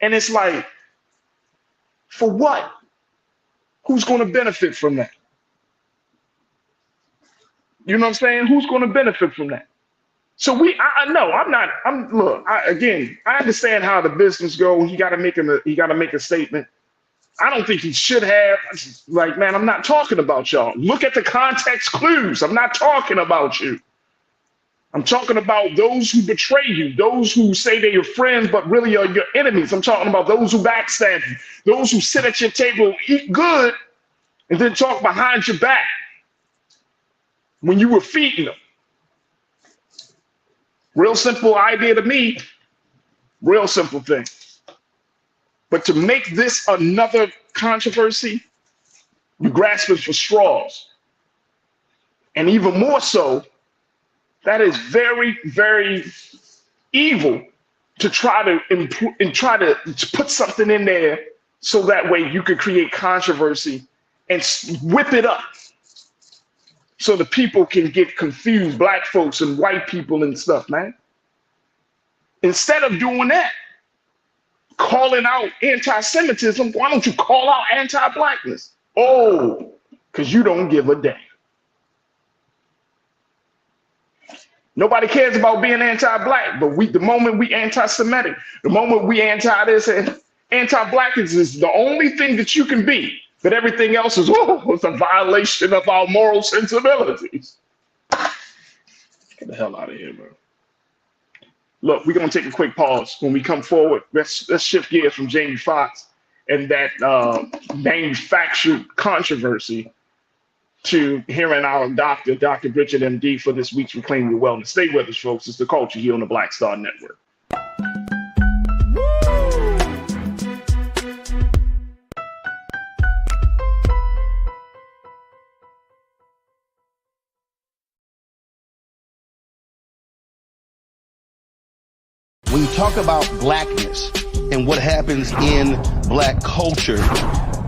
And it's like, for what? Who's going to benefit from that? You know what I'm saying? Who's going to benefit from that? So I understand how the business goes. He got to make a statement. I don't think he should have. Like, man, I'm not talking about y'all. Look at the context clues. I'm not talking about you. I'm talking about those who betray you, those who say they're your friends, but really are your enemies. I'm talking about those who backstab you, those who sit at your table, eat good, and then talk behind your back when you were feeding them. Real simple idea to me, real simple thing. But to make this another controversy, you're grasping for straws. And even more so, that is very, very evil to try to put something in there so that way you could create controversy and whip it up so the people can get confused, Black folks and white people and stuff, man. Instead of doing that, calling out anti-Semitism, why don't you call out anti-blackness? Oh, because you don't give a damn. Nobody cares about being anti-black, but the moment we anti-Semitic, the moment we anti-this and anti-blackness is the only thing that you can be. But everything else is, it's a violation of our moral sensibilities. Get the hell out of here, man. Look, we're gonna take a quick pause. When we come forward, let's shift gears from Jamie Foxx and that manufactured controversy to hearing our doctor, Dr. Bridget MD, for this week's Reclaim Your Wellness. Stay with us, folks. It's The Culture here on the Black Star Network. When you talk about blackness and what happens in black culture,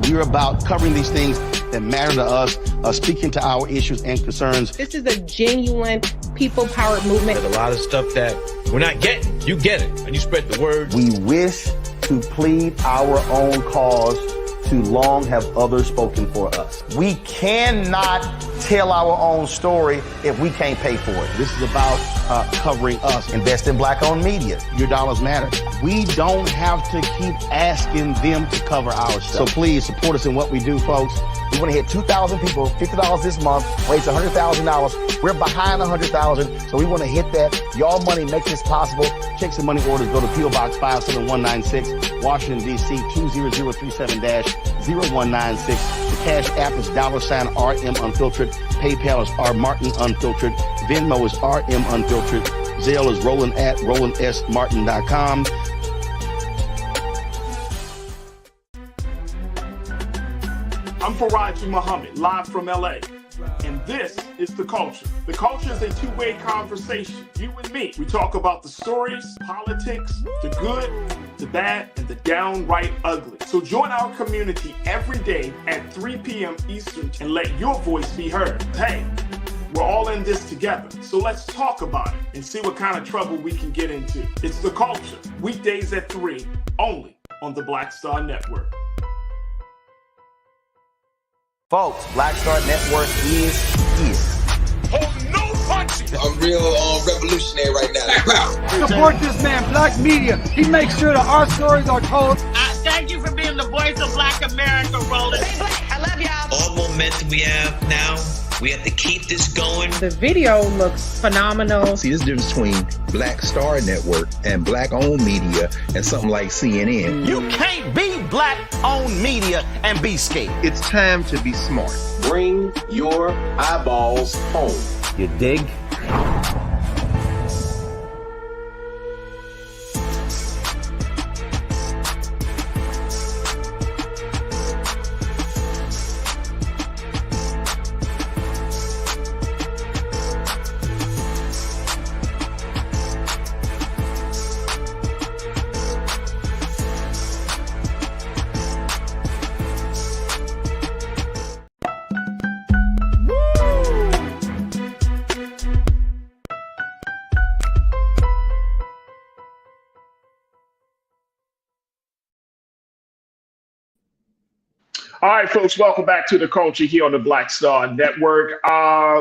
we're about covering these things that matter to us, speaking to our issues and concerns. This is a genuine people-powered movement. There's a lot of stuff that we're not getting. You get it, and you spread the word. We wish to plead our own cause. Too long have others spoken for us. We cannot tell our own story if we can't pay for it. This is about covering us. Invest in black-owned media. Your dollars matter. We don't have to keep asking them to cover our stuff. So please support us in what we do, folks. We want to hit 2,000 people, $50 this month, raise $100,000. We're behind 100,000, so we want to hit that. Y'all money makes this possible. Checks and money orders go to P.O. Box 57196, Washington, D.C. 20037-0196. The Cash App is $RM Unfiltered. PayPal is R Martin Unfiltered. Venmo is RM Unfiltered. Zelle is Roland at RolandSMartin.com. I'm Farajii Muhammad, live from LA. And this is The Culture. The Culture is a two-way conversation. You and me. We talk about the stories, politics, the good, the bad, and the downright ugly. So join our community every day at 3 p.m. Eastern and let your voice be heard. Hey, we're all in this together. So let's talk about it and see what kind of trouble we can get into. It's The Culture. Weekdays at 3, only on the Black Star Network. Folks, Black Star Network is here. Oh, no punches! I'm real revolutionary right now. Support this man, Black Media. He makes sure that our stories are told. Thank you for being the voice of Black America, Roland. Stay black. I love y'all. All momentum we have now, we have to keep this going. The video looks phenomenal. See, this difference between Black Star Network and black-owned media and something like CNN. You can't be black-owned media and be scared. It's time to be smart. Bring your eyeballs home. You dig? All right, folks, welcome back to The Culture here on the Black Star Network.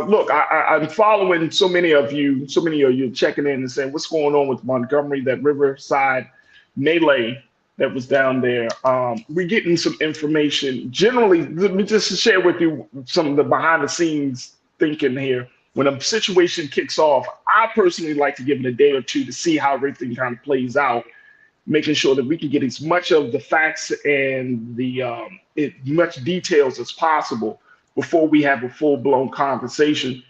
Look, I'm following so many of you checking in and saying, what's going on with Montgomery, that Riverside melee that was down there? We're getting some information. Generally, let me just share with you some of the behind the scenes thinking here. When a situation kicks off, I personally like to give it a day or two to see how everything kind of plays out, making sure that we can get as much of the facts and the much details as possible before we have a full-blown conversation,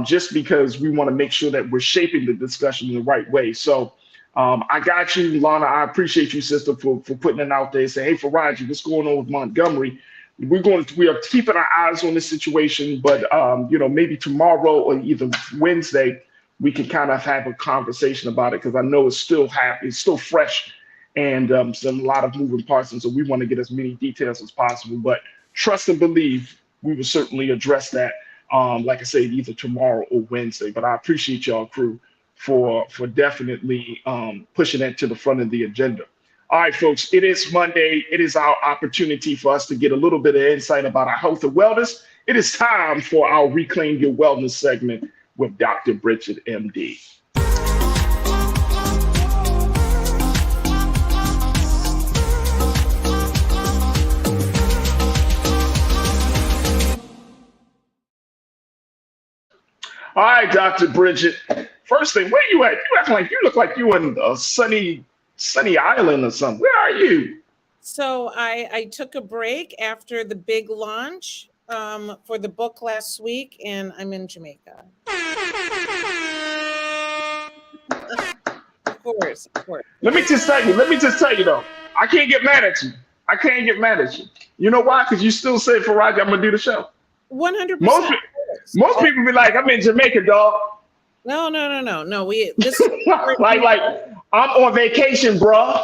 just because we want to make sure that we're shaping the discussion in the right way. So I got you, Lana. I appreciate you, sister, for putting it out there and say, hey, Farajii, what's going on with Montgomery? We are keeping our eyes on this situation, but maybe tomorrow or either Wednesday, we can kind of have a conversation about it, because I know it's still fresh, and there's a lot of moving parts, and so we want to get as many details as possible. But trust and believe, we will certainly address that, like I said, either tomorrow or Wednesday. But I appreciate y'all, crew, for definitely pushing that to the front of the agenda. All right, folks, it is Monday. It is our opportunity for us to get a little bit of insight about our health and wellness. It is time for our Reclaim Your Wellness segment with Dr. Bridget, MD. All right, Dr. Bridget. First thing, where you at? You acting like you look like you in a sunny island or something. Where are you? So I took a break after the big launch for the book last week, and I'm in Jamaica. Of course. Let me just tell you though, I can't get mad at you. You know why? Because you still say, Farajii, I'm gonna do the show. 100%. Most people be like, I'm in Jamaica, dog. No. This like I'm on vacation, bro.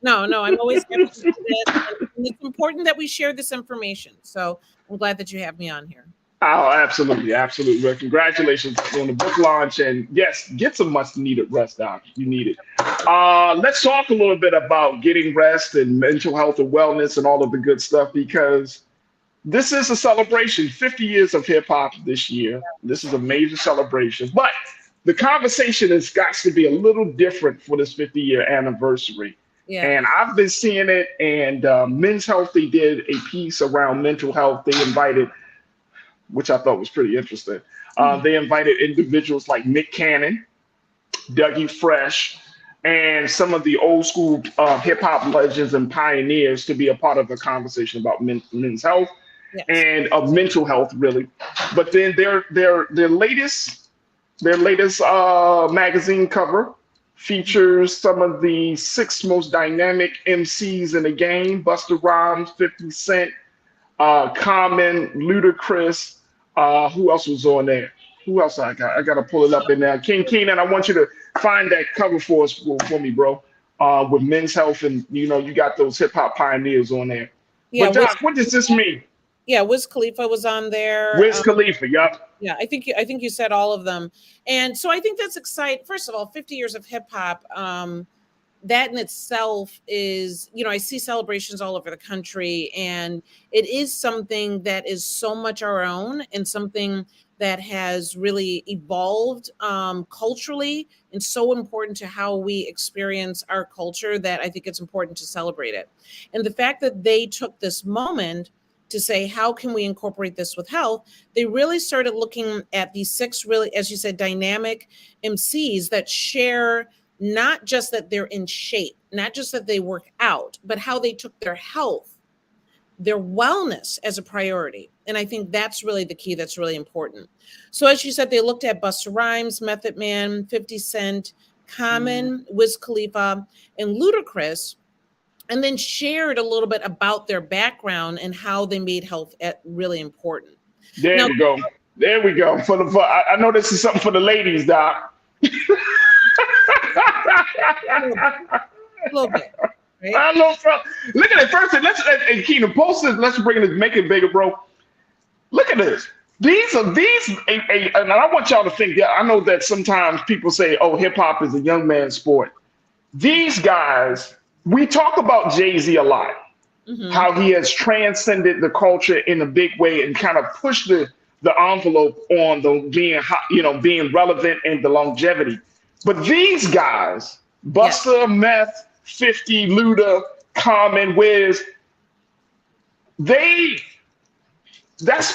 No, I'm always happy to do this. And it's important that we share this information. So I'm glad that you have me on here. Oh, absolutely. Well, congratulations on the book launch. And yes, get some much needed rest, Doc. You need it. Let's talk a little bit about getting rest and mental health and wellness and all of the good stuff, because this is a celebration, 50 years of hip hop this year. This is a major celebration, but the conversation has got to be a little different for this 50-year anniversary. Yeah. And I've been seeing it, and Men's Health, they did a piece around mental health. They invited, which I thought was pretty interesting. They invited individuals like Nick Cannon, Dougie Fresh, and some of the old school hip hop legends and pioneers to be a part of the conversation about men's health. Yes. And of mental health, really. But then their latest magazine cover features some of the 6 most dynamic MCs in the game: Busta Rhymes, 50 Cent, Common, Ludacris. Who else was on there? Who else I got? I got to pull it up in there. King Keenan, I want you to find that cover for us, for me, bro. With Men's Health, and you got those hip hop pioneers on there. Yeah, but Doc, what does this mean? Yeah, Wiz Khalifa was on there. Wiz Khalifa, yep. Yeah, I think you said all of them. And so I think that's exciting. First of all, 50 years of hip hop, that in itself is, I see celebrations all over the country, and it is something that is so much our own and something that has really evolved culturally and so important to how we experience our culture that I think it's important to celebrate it. And the fact that they took this moment to say, how can we incorporate this with health? They really started looking at these 6 really, as you said, dynamic MCs that share not just that they're in shape, not just that they work out, but how they took their health, their wellness as a priority. And I think that's really the key. That's really important. So as you said, they looked at Busta Rhymes, Method Man, 50 Cent, Common, Wiz Khalifa, and Ludacris, and then shared a little bit about their background and how they made health really important. There we go. I know this is something for the ladies, Doc. A little bit. Right? I know. Look at it first. Let's Keenan, post this. Let's bring it. Make it bigger, bro. Look at this. These, and I want y'all to think that. I know that sometimes people say, "Oh, hip hop is a young man's sport." These guys. We talk about Jay-Z a lot, how he has transcended the culture in a big way and kind of pushed the envelope on the being relevant and the longevity. But these guys, Busta, Meth, 50, Luda, Common, Wiz, that's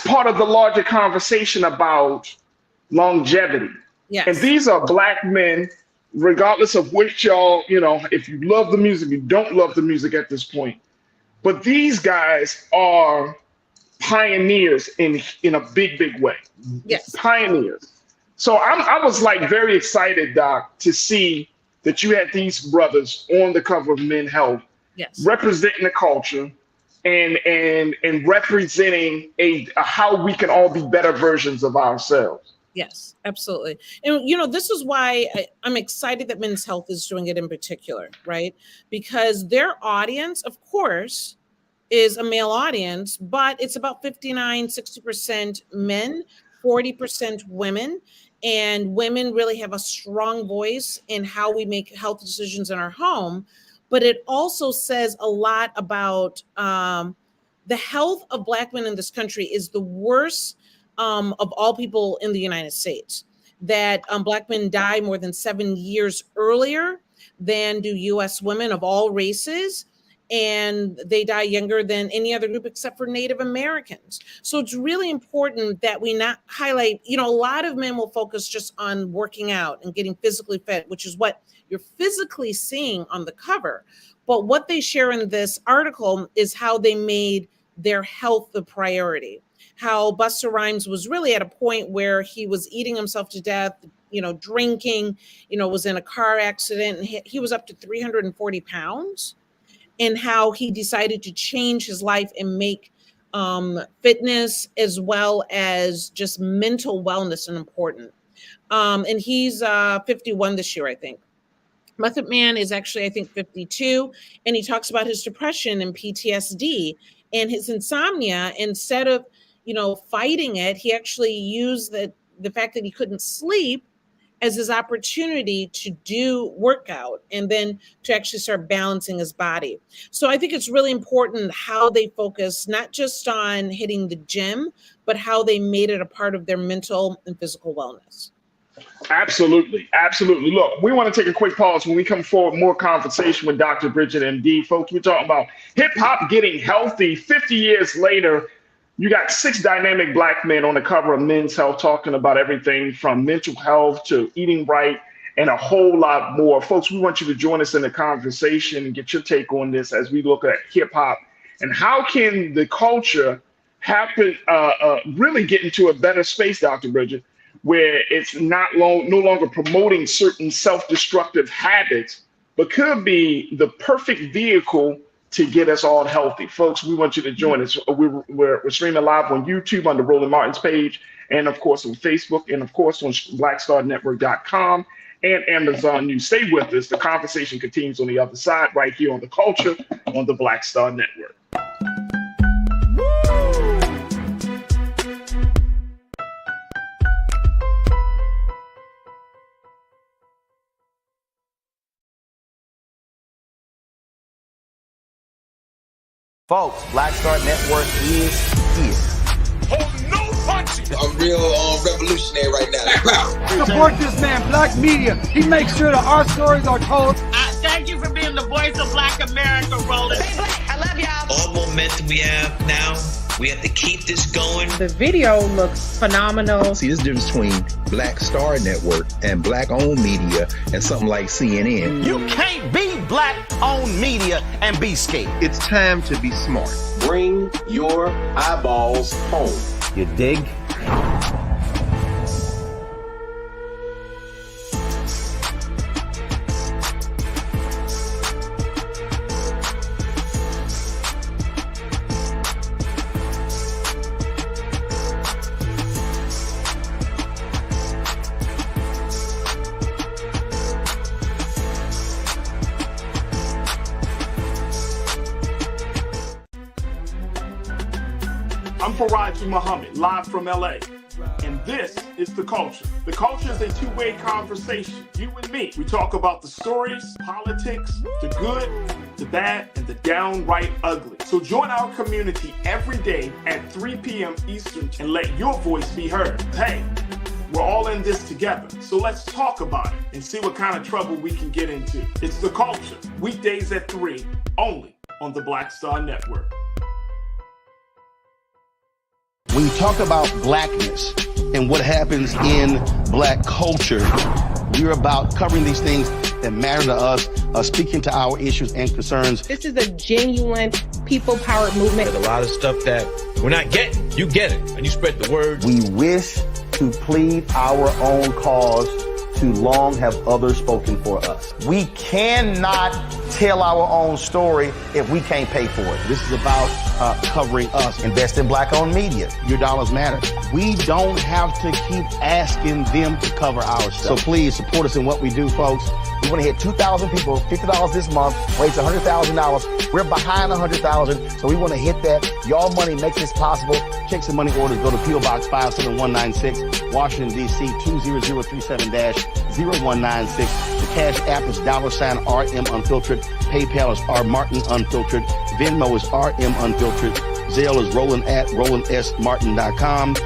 part of the larger conversation about longevity. Yes. And these are Black men, regardless of which y'all, if you love the music, you don't love the music at this point. But these guys are pioneers in a big, big way. Yes. Pioneers. So I was like very excited, Doc, to see that you had these brothers on the cover of Men's Health, representing the culture and representing how we can all be better versions of ourselves. Yes, absolutely. And, this is why I'm excited that Men's Health is doing it in particular, right? Because their audience, of course, is a male audience, but it's about 60% men, 40% women. And women really have a strong voice in how we make health decisions in our home. but it also says a lot about the health of Black men in this country is the worst of all people in the United States. That Black men die more than 7 years earlier than do U.S. women of all races. And they die younger than any other group except for Native Americans. So it's really important that we not highlight, a lot of men will focus just on working out and getting physically fit, which is what you're physically seeing on the cover. But what they share in this article is how they made their health the priority. How Busta Rhymes was really at a point where he was eating himself to death, drinking, was in a car accident, and he was up to 340 pounds. And how he decided to change his life and make fitness as well as just mental wellness important. And he's 51 this year, I think. Method Man is actually, I think, 52. And he talks about his depression and PTSD and his insomnia. Instead of, fighting it, he actually used the fact that he couldn't sleep as his opportunity to do workout and then to actually start balancing his body. So I think it's really important how they focus, not just on hitting the gym, but how they made it a part of their mental and physical wellness. Absolutely. Absolutely. Look, we want to take a quick pause. When we come forward, more conversation with Dr. Bridget MD. Folks, we're talking about hip hop getting healthy 50 years later. You got 6 dynamic Black men on the cover of Men's Health talking about everything from mental health to eating right and a whole lot more. Folks, we want you to join us in the conversation and get your take on this as we look at hip hop and how can the culture happen, really get into a better space, Dr. Bridget, where it's no longer promoting certain self-destructive habits, but could be the perfect vehicle to get us all healthy. Folks, we want you to join us. We're streaming live on YouTube on the Roland Martin's page, and of course on Facebook, and of course on blackstarnetwork.com and Amazon News. Stay with us. The conversation continues on the other side right here on The Culture on the Black Star Network. Folks, Black Star Network is here. Oh, no punches! I'm real revolutionary right now. Support this man, Black Media. He makes sure that our stories are told. Thank you for being the voice of Black America, Roland. Stay Black. I love y'all. All momentum we have now, we have to keep this going. The video looks phenomenal. See, this difference between Black Star Network and Black-owned media and something like CNN. You can't be Black-owned media and be scared. It's time to be smart. Bring your eyeballs home. You dig? I'm Farajii Muhammad, live from LA. And this is The Culture. The Culture is a two-way conversation. You and me. We talk about the stories, politics, the good, the bad, and the downright ugly. So join our community every day at 3 p.m. Eastern and let your voice be heard. Hey, we're all in this together. So let's talk about it and see what kind of trouble we can get into. It's The Culture. Weekdays at 3, only on the Black Star Network. When you talk about blackness and what happens in Black culture, we're about covering these things that matter to us, speaking to our issues and concerns. This is a genuine people-powered movement. There's a lot of stuff that we're not getting. You get it, and you spread the word. We wish to plead our own cause. Too long have others spoken for us. We cannot tell our own story if we can't pay for it. This is about covering us. Invest in Black-owned media. Your dollars matter. We don't have to keep asking them to cover our stuff. So please support us in what we do, folks. We want to hit 2,000 people, $50 this month, raise $100,000. We're behind 100,000, so we want to hit that. Y'all money makes this possible. Checks and money orders go to P.O. Box 57196, Washington, D.C. 20037-0196. The Cash App is $RM Unfiltered. PayPal is R Martin Unfiltered. Venmo is RM Unfiltered. Zelle is Roland at RolandSMartin.com.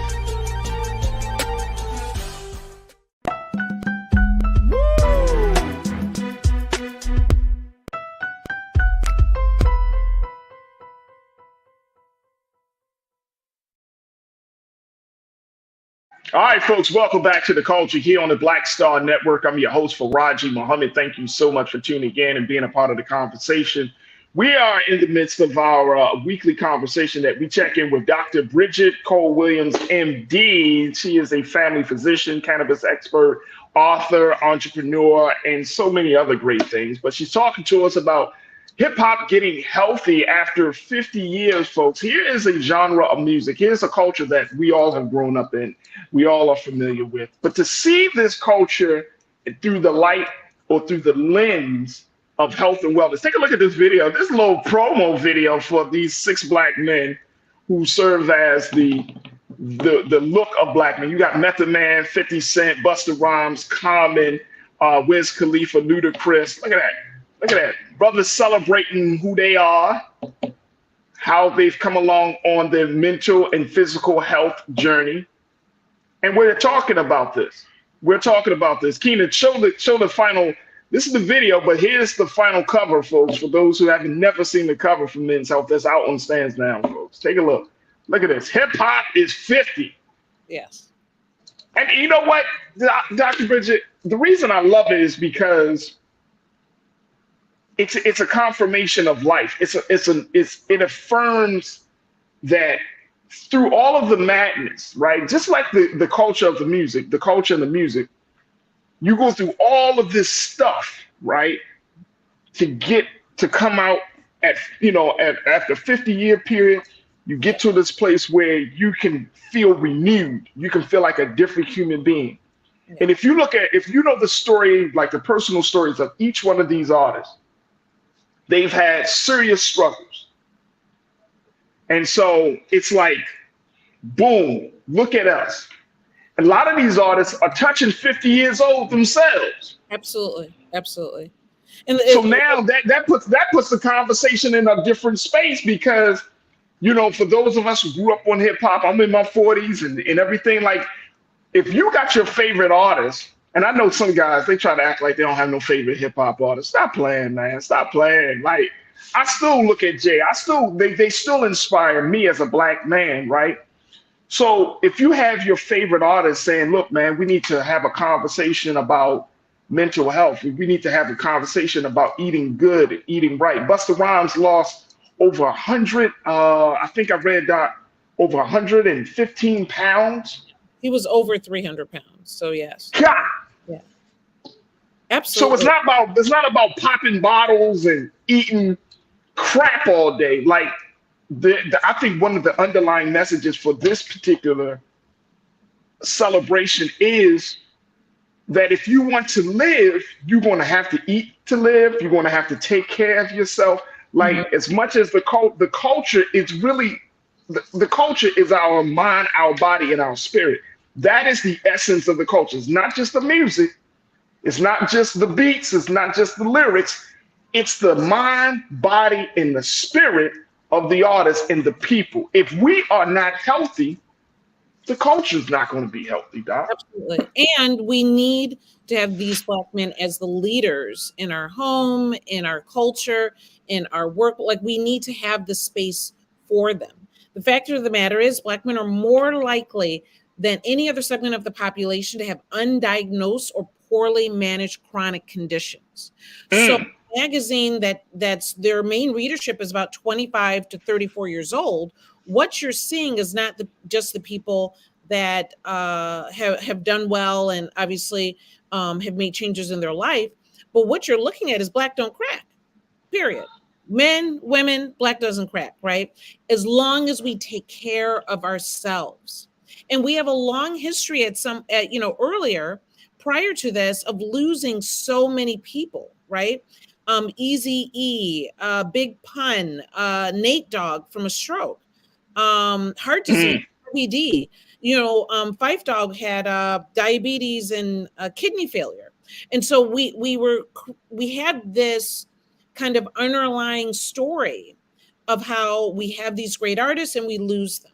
All right, folks, welcome back to The Culture here on the Black Star Network. I'm your host, Farajii Muhammad. Thank you so much for tuning in and being a part of the conversation. We are in the midst of our weekly conversation that we check in with Dr. Bridget Cole-Williams, MD. She is a family physician, cannabis expert, author, entrepreneur, and so many other great things. But she's talking to us about hip hop getting healthy after 50 years, folks. Here is a genre of music. Here's a culture that we all have grown up in. We all are familiar with. But to see this culture through the light or through the lens of health and wellness. Take a look at this video. This little promo video for these 6 black men who serve as the look of black men. You got Method Man, 50 Cent, Busta Rhymes, Common, Wiz Khalifa, Ludacris. Look at that. Look at that. Brothers celebrating who they are, how they've come along on their mental and physical health journey. And we're talking about this. We're talking about this. Keenan, show the final. This is the video, but here's the final cover, folks, for those who haven't never seen the cover for Men's Health. That's out on stands now, folks. Take a look. Look at this. Hip hop is 50. Yes. And you know what, Dr. Bridget, the reason I love it is because it's a confirmation of life. It affirms that through all of the madness, right? Just like the culture of the music, the culture and the music, you go through all of this stuff, right? To come out after 50-year period, you get to this place where you can feel renewed. You can feel like a different human being. Yeah. And if you know the story, like the personal stories of each one of these artists, they've had serious struggles. And so it's like, boom, look at us. A lot of these artists are touching 50 years old themselves. Absolutely. Absolutely. And so now that puts the conversation in a different space because, for those of us who grew up on hip hop, I'm in my 40s and everything. Like, if you got your favorite artist, and I know some guys, they try to act like they don't have no favorite hip hop artist. Stop playing, man. Stop playing. Like, I still look at Jay. They still inspire me as a black man, right? So if you have your favorite artist saying, look, man, we need to have a conversation about mental health. We need to have a conversation about eating good and eating right. Busta Rhymes lost over 100, I think I read that, over 115 pounds. He was over 300 pounds. So yes. God. Yeah. Absolutely. So it's not about popping bottles and eating crap all day. Like, I think one of the underlying messages for this particular celebration is that if you want to live, you're going to have to eat to live. You're going to have to take care of yourself. Like, as much as the culture is really, the culture is our mind, our body, and our spirit. That is the essence of the culture. It's not just the music. It's not just the beats. It's not just the lyrics. It's the mind, body, and the spirit of the artists and the people. If we are not healthy, the culture is not going to be healthy, Doc. Absolutely. And we need to have these black men as the leaders in our home, in our culture, in our work. Like, we need to have the space for them. The fact of the matter is, black men are more likely than any other segment of the population to have undiagnosed or poorly managed chronic conditions. So magazine that's their main readership is about 25 to 34 years old. What you're seeing is not just the people that have done well and obviously have made changes in their life, but what you're looking at is black don't crack, period. Men, women, black doesn't crack, right? As long as we take care of ourselves. And we have a long history earlier, prior to this, of losing so many people, right? Eazy-E, Big Pun, Nate Dogg from a stroke, heart disease, RBD. Phife Dawg had diabetes and kidney failure. And so we had this kind of underlying story of how we have these great artists and we lose them.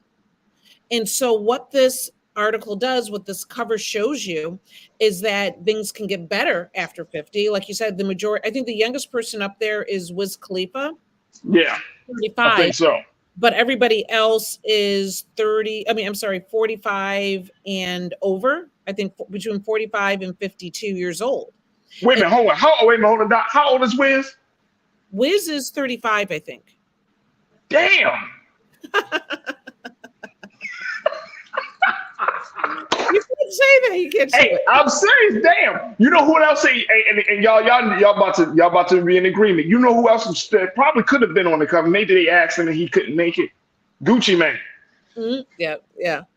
And so what this article does, what this cover shows you, is that things can get better after 50. Like you said, the majority, I think the youngest person up there is Wiz Khalifa. Yeah, 35. I think so. But everybody else is 45 and over. I think between 45 and 52 years old. Wait a minute, hold on. Hold on. How old is Wiz? Wiz is 35, I think. Damn. You can't say that. You can't say Hey, I'm serious. Damn. You know who else? And y'all about to be in agreement. You know who else probably could have been on the cover? Maybe they asked him and he couldn't make it. Gucci Mane. Mm-hmm.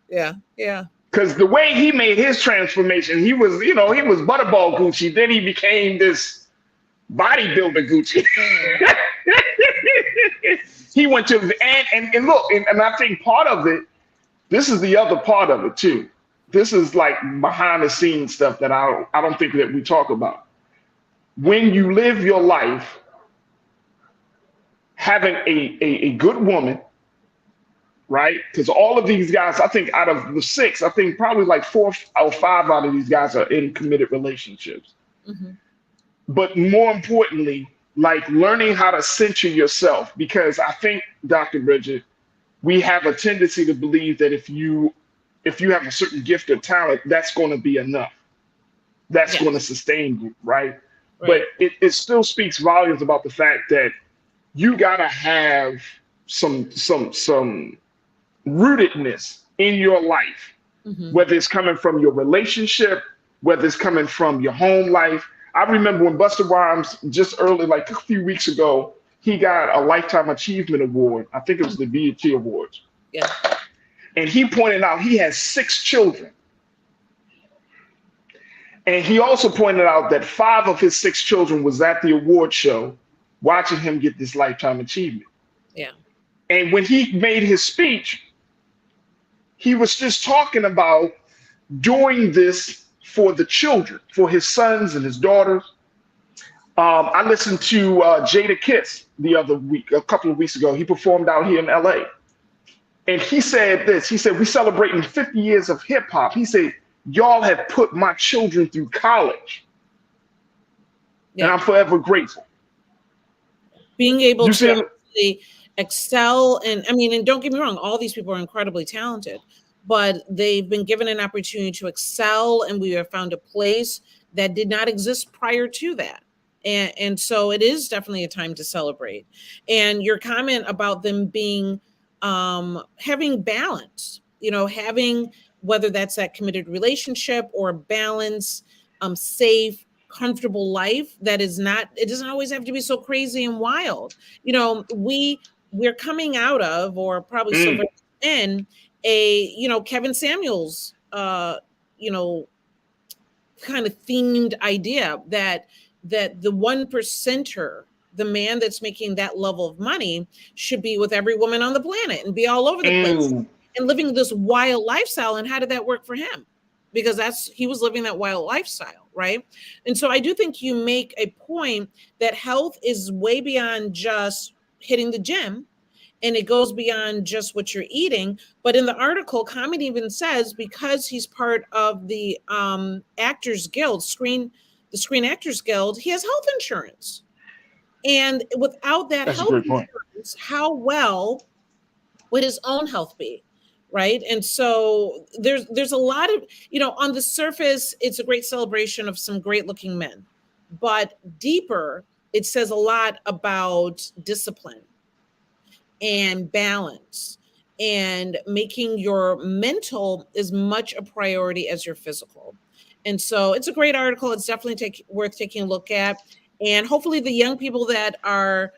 Yeah. Because the way he made his transformation, he was Butterball Gucci. Then he became this bodybuilder Gucci. He went to and look, and I think part of it, this is the other part of it too. This is like behind the scenes stuff that I don't think that we talk about. When you live your life having a good woman, right? Because all of these guys, I think out of the 6, I think probably like 4 or 5 out of these guys are in committed relationships. Mm-hmm. But more importantly, like learning how to center yourself, because I think, Dr. Bridget, we have a tendency to believe that if you have a certain gift or talent, that's going to be enough. That's going to sustain you, right? But it still speaks volumes about the fact that you gotta have some rootedness in your life, mm-hmm. whether it's coming from your relationship, whether it's coming from your home life. I remember when Busta Rhymes just early, like a few weeks ago, he got a Lifetime Achievement Award. I think it was the VP Awards. Yeah. And he pointed out he has 6 children. And he also pointed out that 5 of his 6 children was at the award show watching him get this Lifetime Achievement. Yeah. And when he made his speech, he was just talking about doing this for the children, for his sons and his daughters. I listened to Jada Kiss the other week, a couple of weeks ago. He performed out here in LA. And he said this, he said, we're celebrating 50 years of hip hop. He said, y'all have put my children through college. Yeah. And I'm forever grateful. Being able to actually excel, and don't get me wrong, all these people are incredibly talented, but they've been given an opportunity to excel, and we have found a place that did not exist prior to that. And so it is definitely a time to celebrate. And your comment about them being having balance, having, whether that's that committed relationship or balance, safe, comfortable life that is not, it doesn't always have to be so crazy and wild. We're coming out of, or probably still in a, Kevin Samuels, kind of themed idea that the 1%er, the man that's making that level of money, should be with every woman on the planet and be all over the place and living this wild lifestyle. And how did that work for him? Because he was living that wild lifestyle, right? And so I do think you make a point that health is way beyond just hitting the gym, and it goes beyond just what you're eating. But in the article, Common even says, because he's part of the Actors Guild, the Screen Actors Guild, he has health insurance. And without that health insurance, how well would his own health be? Right. And so there's a lot of, on the surface, it's a great celebration of some great looking men, but deeper, it says a lot about discipline and balance and making your mental as much a priority as your physical. And so it's a great article. It's definitely worth taking a look at. And hopefully the young people that are,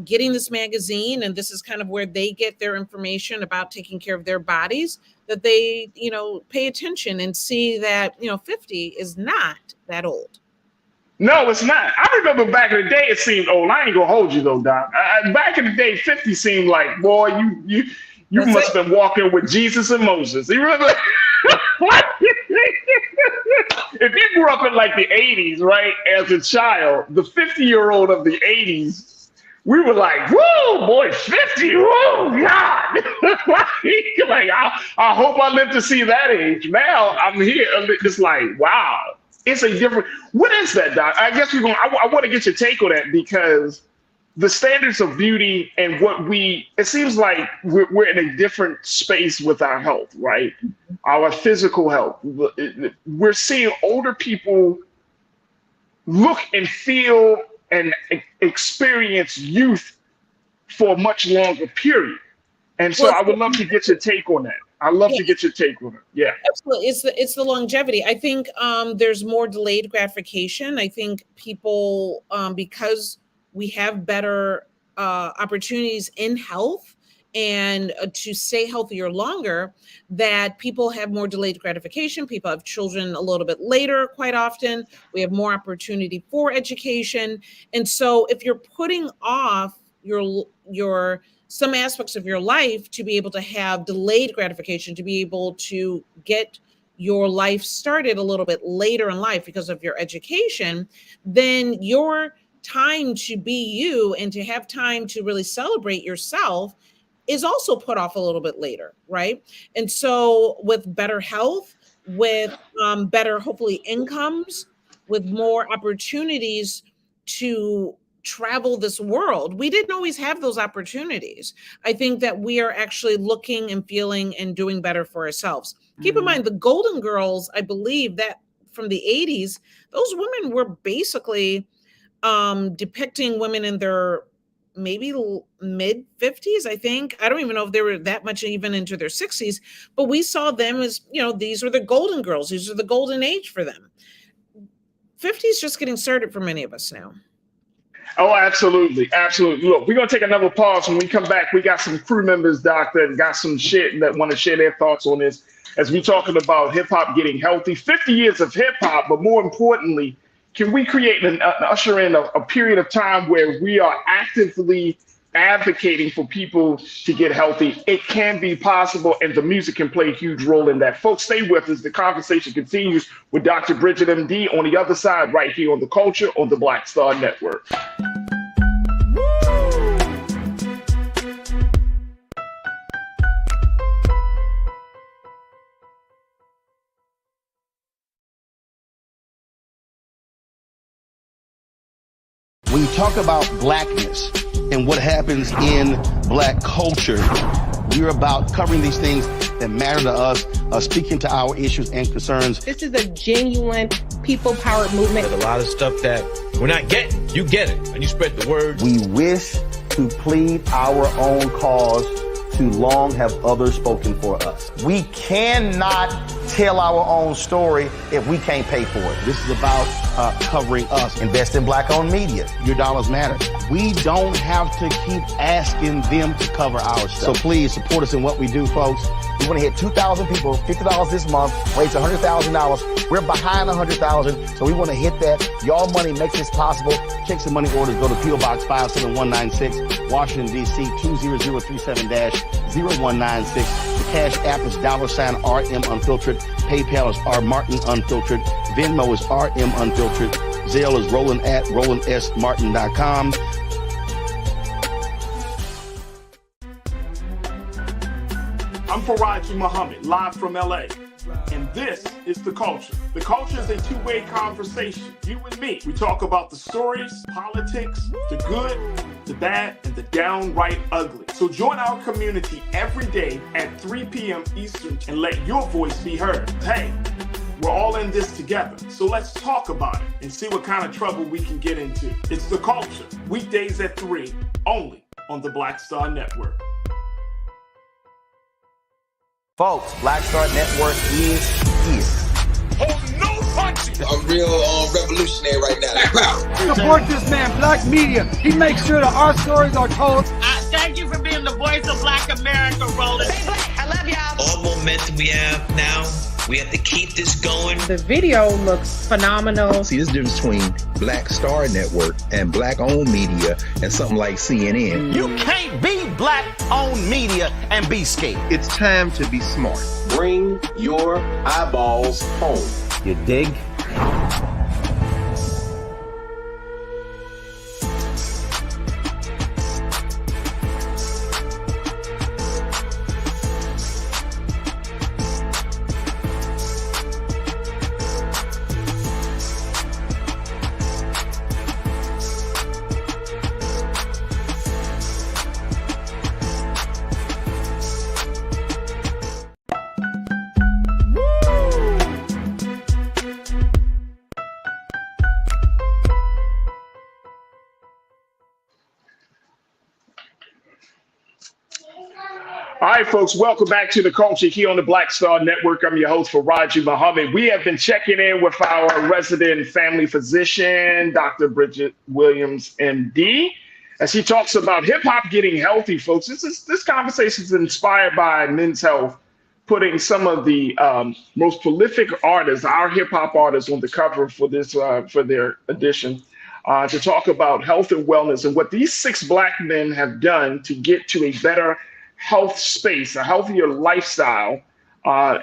getting this magazine, and this is kind of where they get their information about taking care of their bodies, that they, pay attention and see that, 50 is not that old. No, it's not. I remember back in the day, it seemed old. I ain't gonna hold you though, Doc. Back in the day, 50 seemed like, boy, you must have been walking with Jesus and Moses. You remember? If you grew up in like the 80s, right? As a child, the 50-year-old of the 80s, we were like, whoa, boy, 50, whoa, God. Like, I hope I live to see that age. Now I'm here. It's like, wow. It's a different, what is that, Doc? I guess I want to get your take on that, because the standards of beauty and it seems like we're in a different space with our health, right? Our physical health. We're seeing older people look and feel and experience youth for a much longer period. And so I would love to get your take on that. I'd love to get your take on it. Yeah. Absolutely. It's the longevity. I think there's more delayed gratification. I think people, because we have better opportunities in health and to stay healthier longer, that people have more delayed gratification. People have children a little bit later quite often. We have more opportunity for education. And so if you're putting off your some aspects of your life to be able to have delayed gratification, to be able to get your life started a little bit later in life because of your education, then your time to be you and to have time to really celebrate yourself is also put off a little bit later, right? And so with better health, with better, hopefully, incomes, with more opportunities to travel this world, we didn't always have those opportunities. I think that we are actually looking and feeling and doing better for ourselves. Keep in mind, the Golden Girls, I believe that from the 80s, those women were basically depicting women in their maybe mid 50s, I think. I don't even know if they were that much even into their 60s, but we saw them as, these were the Golden Girls. These are the golden age for them. 50 is just getting started for many of us now. Oh, absolutely. Absolutely. Look, we're going to take another pause. When we come back, we got some crew members, Doc, that got some shit that want to share their thoughts on this as we're talking about hip hop getting healthy. 50 years of hip hop, but more importantly, can we create and usher in a period of time where we are actively advocating for people to get healthy? It can be possible, and the music can play a huge role in that. Folks, stay with us. The conversation continues with Dr. Bridget MD on the other side, right here on The Culture on the Black Star Network. When you talk about blackness and what happens in black culture, we're about covering these things that matter to us, speaking to our issues and concerns. This is a genuine people-powered movement. There's a lot of stuff that we're not getting. You get it, and you spread the word. We wish to plead our own cause. Too long have others spoken for us. We cannot tell our own story if we can't pay for it. This is about covering us. Invest in black-owned media. Your dollars matter. We don't have to keep asking them to cover our stuff. So please support us in what we do, folks. We want to hit 2,000 people, $50 this month, raise $100,000. We're behind 100,000, so we want to hit that. Y'all money makes this possible. Checks and money orders go to P.O. Box 57196, Washington, D.C. 20037-0196. The Cash App is $RM Unfiltered. PayPal is R Martin Unfiltered. Venmo is RM Unfiltered. Zelle is Roland at RolandSMartin.com. I'm Farajii Muhammad, live from LA. And this is The Culture. The Culture is a two-way conversation. You and me. We talk about the stories, politics, the good, the bad, and the downright ugly. So join our community every day at 3 p.m. Eastern and let your voice be heard. Hey, we're all in this together. So let's talk about it and see what kind of trouble we can get into. It's The Culture. Weekdays at 3, only on the Black Star Network. Folks, Black Star Network is here. Oh, no punches! I'm real revolutionary right now. Support this man, Black Media. He makes sure that our stories are told. Thank you for being the voice of Black America, Roland. Stay black. I love y'all. All momentum we have now, we have to keep this going. The video looks phenomenal. See, there's a difference between Black Star Network and black-owned media and something like CNN. You can't be black-owned media and be scared. It's time to be smart. Bring your eyeballs home. You dig? All right, folks, welcome back to the culture here on the Black Star Network. I'm your host, Farajii Muhammad. We have been checking in with our resident family physician, Dr. Bridget Williams, MD, as she talks about hip hop getting healthy, folks. This conversation is inspired by Men's Health, putting some of the most prolific artists, our hip hop artists, on the cover for this for their edition. To talk about health and wellness and what these 6 Black men have done to get to a better health space, a healthier lifestyle,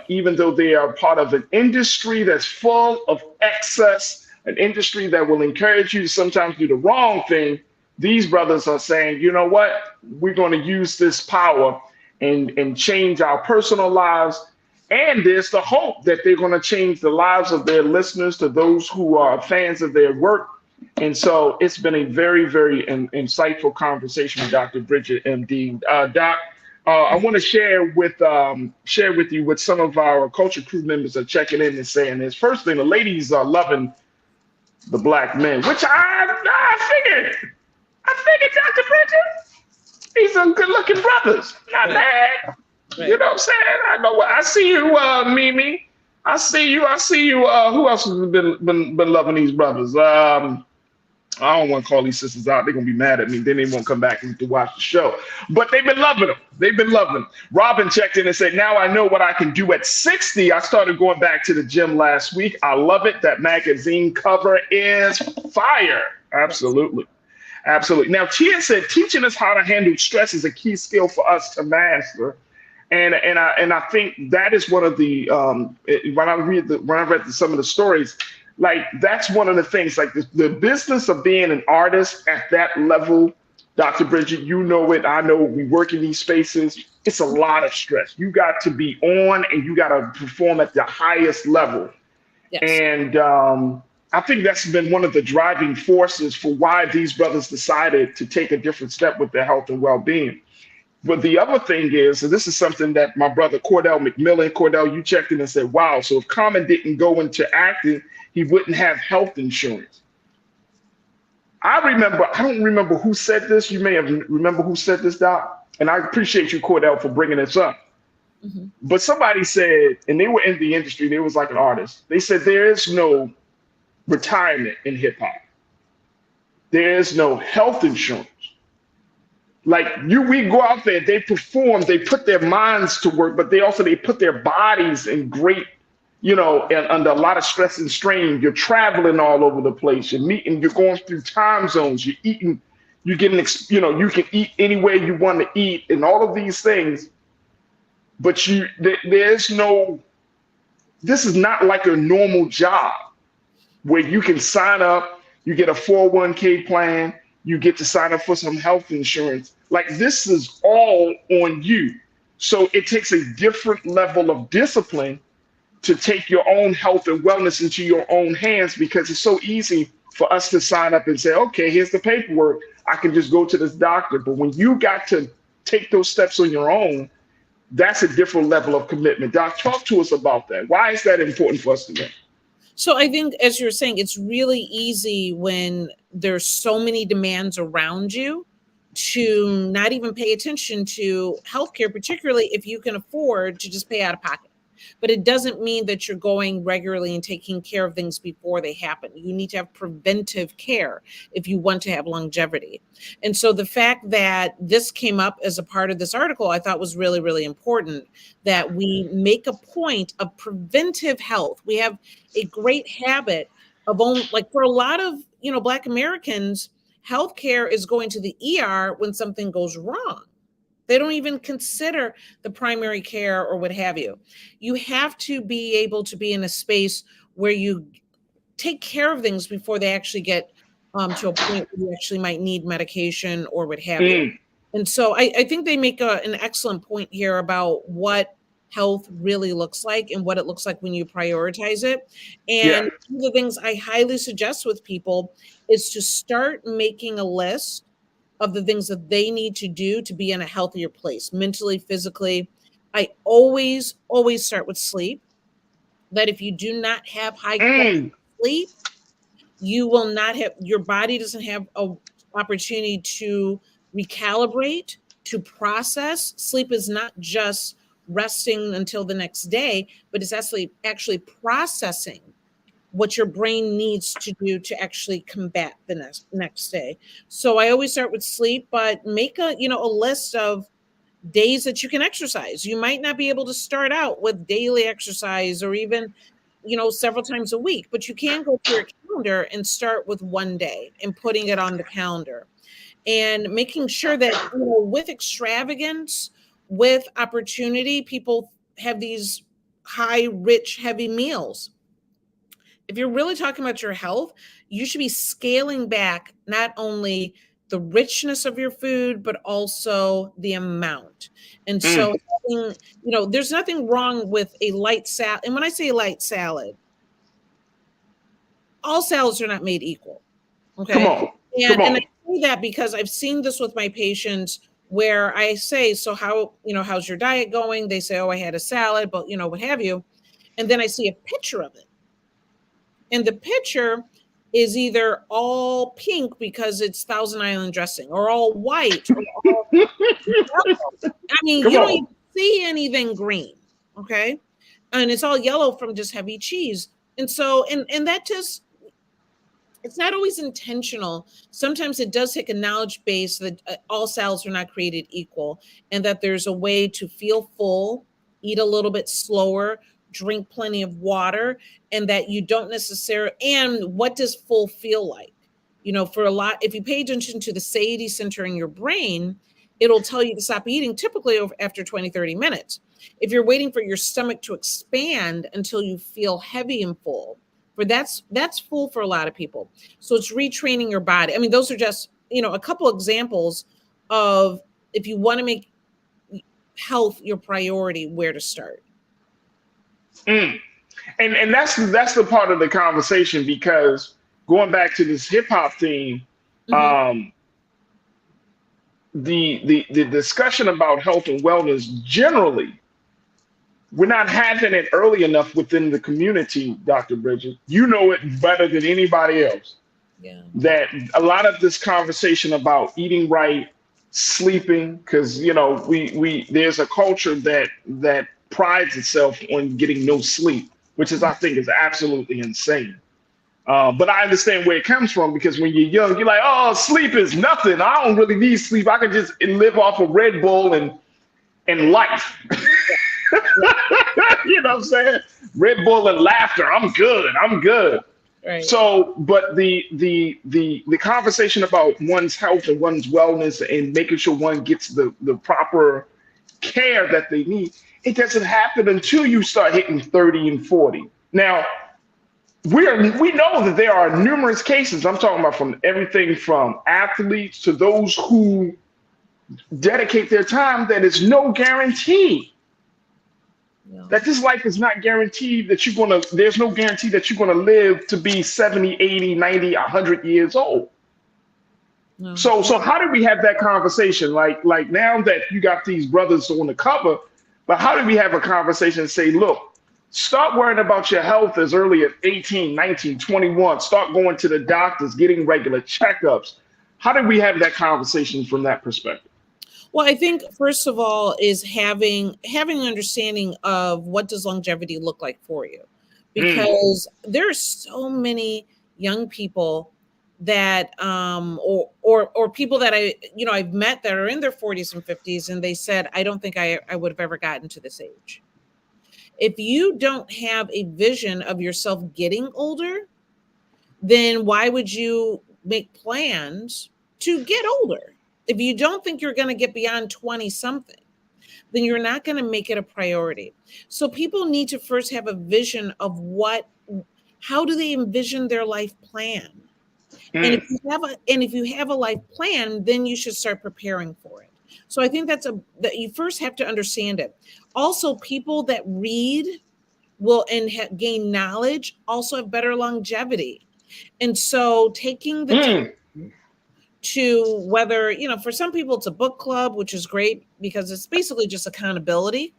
even though they are part of an industry that's full of excess, an industry that will encourage you to sometimes do the wrong thing. These brothers are saying, you know what, we're going to use this power and change our personal lives. And there's the hope that they're going to change the lives of their listeners, to those who are fans of their work. And so it's been a very, very insightful conversation with Dr. Bridget, MD. Doc, I want to share with you what some of our culture crew members are checking in and saying is. First thing, the ladies are loving the Black men, which I figured. Dr. Bridget, these are good-looking brothers, not bad. Right. You know what I'm saying? I know. I see you, Mimi. I see you. Who else has been loving these brothers? I don't want to call these sisters out. They're going to be mad at me. Then they won't come back to watch the show. But they've been loving them. Robin checked in and said, now I know what I can do at 60. I started going back to the gym last week. I love it. That magazine cover is fire. Absolutely. Now, Tia said, teaching us how to handle stress is a key skill for us to master. And I think that is one of the, when I read some of the stories, like, that's one of the things, like the business of being an artist at that level, Dr. Bridget, you know it, I know, we work in these spaces, it's a lot of stress. You got to be on and you got to perform at the highest level. Yes. And I think that's been one of the driving forces for why these brothers decided to take a different step with their health and well-being. But the other thing is, and this is something that my brother Cordell McMillan, Cordell, you checked in and said, wow, so if Common didn't go into acting, he wouldn't have health insurance. I don't remember who said this. You may have remember who said this, Doc. And I appreciate you, Cordell, for bringing this up. Mm-hmm. But somebody said, and they were in the industry, they was like an artist. They said, there is no retirement in hip hop. There is no health insurance. Like we go out there, they perform, they put their minds to work, but they put their bodies in great, and under a lot of stress and strain. You're traveling all over the place. You're meeting, you're going through time zones. You're eating, you're getting, you can eat anywhere you want to eat and all of these things. But this is not like a normal job where you can sign up, you get a 401k plan, you get to sign up for some health insurance. Like, this is all on you. So it takes a different level of discipline to take your own health and wellness into your own hands, because it's so easy for us to sign up and say, okay, here's the paperwork, I can just go to this doctor. But when you got to take those steps on your own, that's a different level of commitment. Doc, talk to us about that. Why is that important for us to know? So I think, as you're saying, it's really easy when there's so many demands around you to not even pay attention to healthcare, particularly if you can afford to just pay out of pocket. But it doesn't mean that you're going regularly and taking care of things before they happen. You need to have preventive care if you want to have longevity. And so the fact that this came up as a part of this article, I thought was really, really important, that we make a point of preventive health. We have a great habit of for a lot of, Black Americans, healthcare is going to the ER when something goes wrong. They don't even consider the primary care or what have you. You have to be able to be in a space where you take care of things before they actually get to a point where you actually might need medication or what have you. And so I think they make an excellent point here about what health really looks like and what it looks like when you prioritize it. And one of the things I highly suggest with people is to start making a list of the things that they need to do to be in a healthier place, mentally, physically. I always start with sleep. That if you do not have high quality sleep, you will not have, your body doesn't have an opportunity to recalibrate, to process. Sleep is not just resting until the next day, but it's actually processing what your brain needs to do to actually combat the next day. So I always start with sleep, but make a list of days that you can exercise. You might not be able to start out with daily exercise or even, several times a week, but you can go through your calendar and start with one day and putting it on the calendar and making sure that, with extravagance, with opportunity, people have these high, rich, heavy meals. If you're really talking about your health, you should be scaling back not only the richness of your food, but also the amount. And so, there's nothing wrong with a light salad. And when I say light salad, all salads are not made equal. Okay. Come on. And I say that because I've seen this with my patients where I say, so how's your diet going? They say, oh, I had a salad, but what have you. And then I see a picture of it. And the picture is either all pink because it's Thousand Island dressing, or all white, or all yellow. I mean, you don't even see anything green, okay? And it's all yellow from just heavy cheese. And so, and that just, it's not always intentional. Sometimes it does take a knowledge base that all salads are not created equal, and that there's a way to feel full, eat a little bit slower, drink plenty of water, and that you don't necessarily, and what does full feel like? For a lot, if you pay attention to the satiety center in your brain, it'll tell you to stop eating typically after 20, 30 minutes. If you're waiting for your stomach to expand until you feel heavy and full, that's full for a lot of people. So it's retraining your body. I mean, those are just, a couple examples of, if you want to make health your priority, where to start. And that's the part of the conversation, because going back to this hip hop theme, the discussion about health and wellness generally, we're not having it early enough within the community, Dr. Bridget. You know it better than anybody else. Yeah. That a lot of this conversation about eating right, sleeping, because there's a culture that prides itself on getting no sleep, which I think is absolutely insane. But I understand where it comes from, because when you're young, you're like, oh, sleep is nothing. I don't really need sleep. I can just live off of Red Bull and life. You know what I'm saying? Red Bull and laughter. I'm good. Right. So, but the conversation about one's health and one's wellness and making sure one gets the proper care that they need, it doesn't happen until you start hitting 30 and 40. Now, we know that there are numerous cases. I'm talking about from everything from athletes to those who dedicate their time, that is no guarantee that this life is not guaranteed, that there's no guarantee that you're going to live to be 70, 80, 90, 100 years old. No. So how do we have that conversation? Like now that you got these brothers on the cover, but how do we have a conversation and say, look, start worrying about your health as early as 18, 19, 21. Start going to the doctors, getting regular checkups. How do we have that conversation from that perspective? Well, I think first of all is having an understanding of what does longevity look like for you, because there are so many young people that or people that I've met that are in their 40s and 50s, and they said, I don't think I would have ever gotten to this age. If you don't have a vision of yourself getting older, then why would you make plans to get older? If you don't think you're going to get beyond 20 something, then you're not going to make it a priority. So people need to first have a vision of How do they envision their life plan? And if you have a life plan, then you should start preparing for it. So I think that you first have to understand it. Also, people that read will gain knowledge also have better longevity. And so taking the time to, whether, for some people it's a book club, which is great because it's basically just accountability,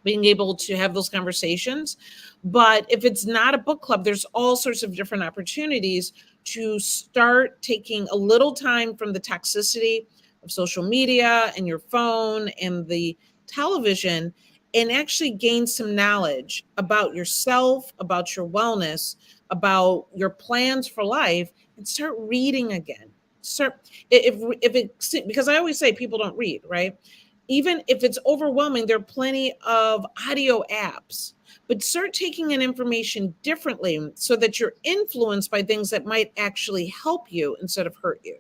being able to have those conversations. But if it's not a book club, there's all sorts of different opportunities to start taking a little time from the toxicity of social media and your phone and the television, and actually gain some knowledge about yourself, about your wellness, about your plans for life, and start reading again. Because I always say people don't read, right? Even if it's overwhelming, there are plenty of audio apps, but start taking in information differently so that you're influenced by things that might actually help you instead of hurt you.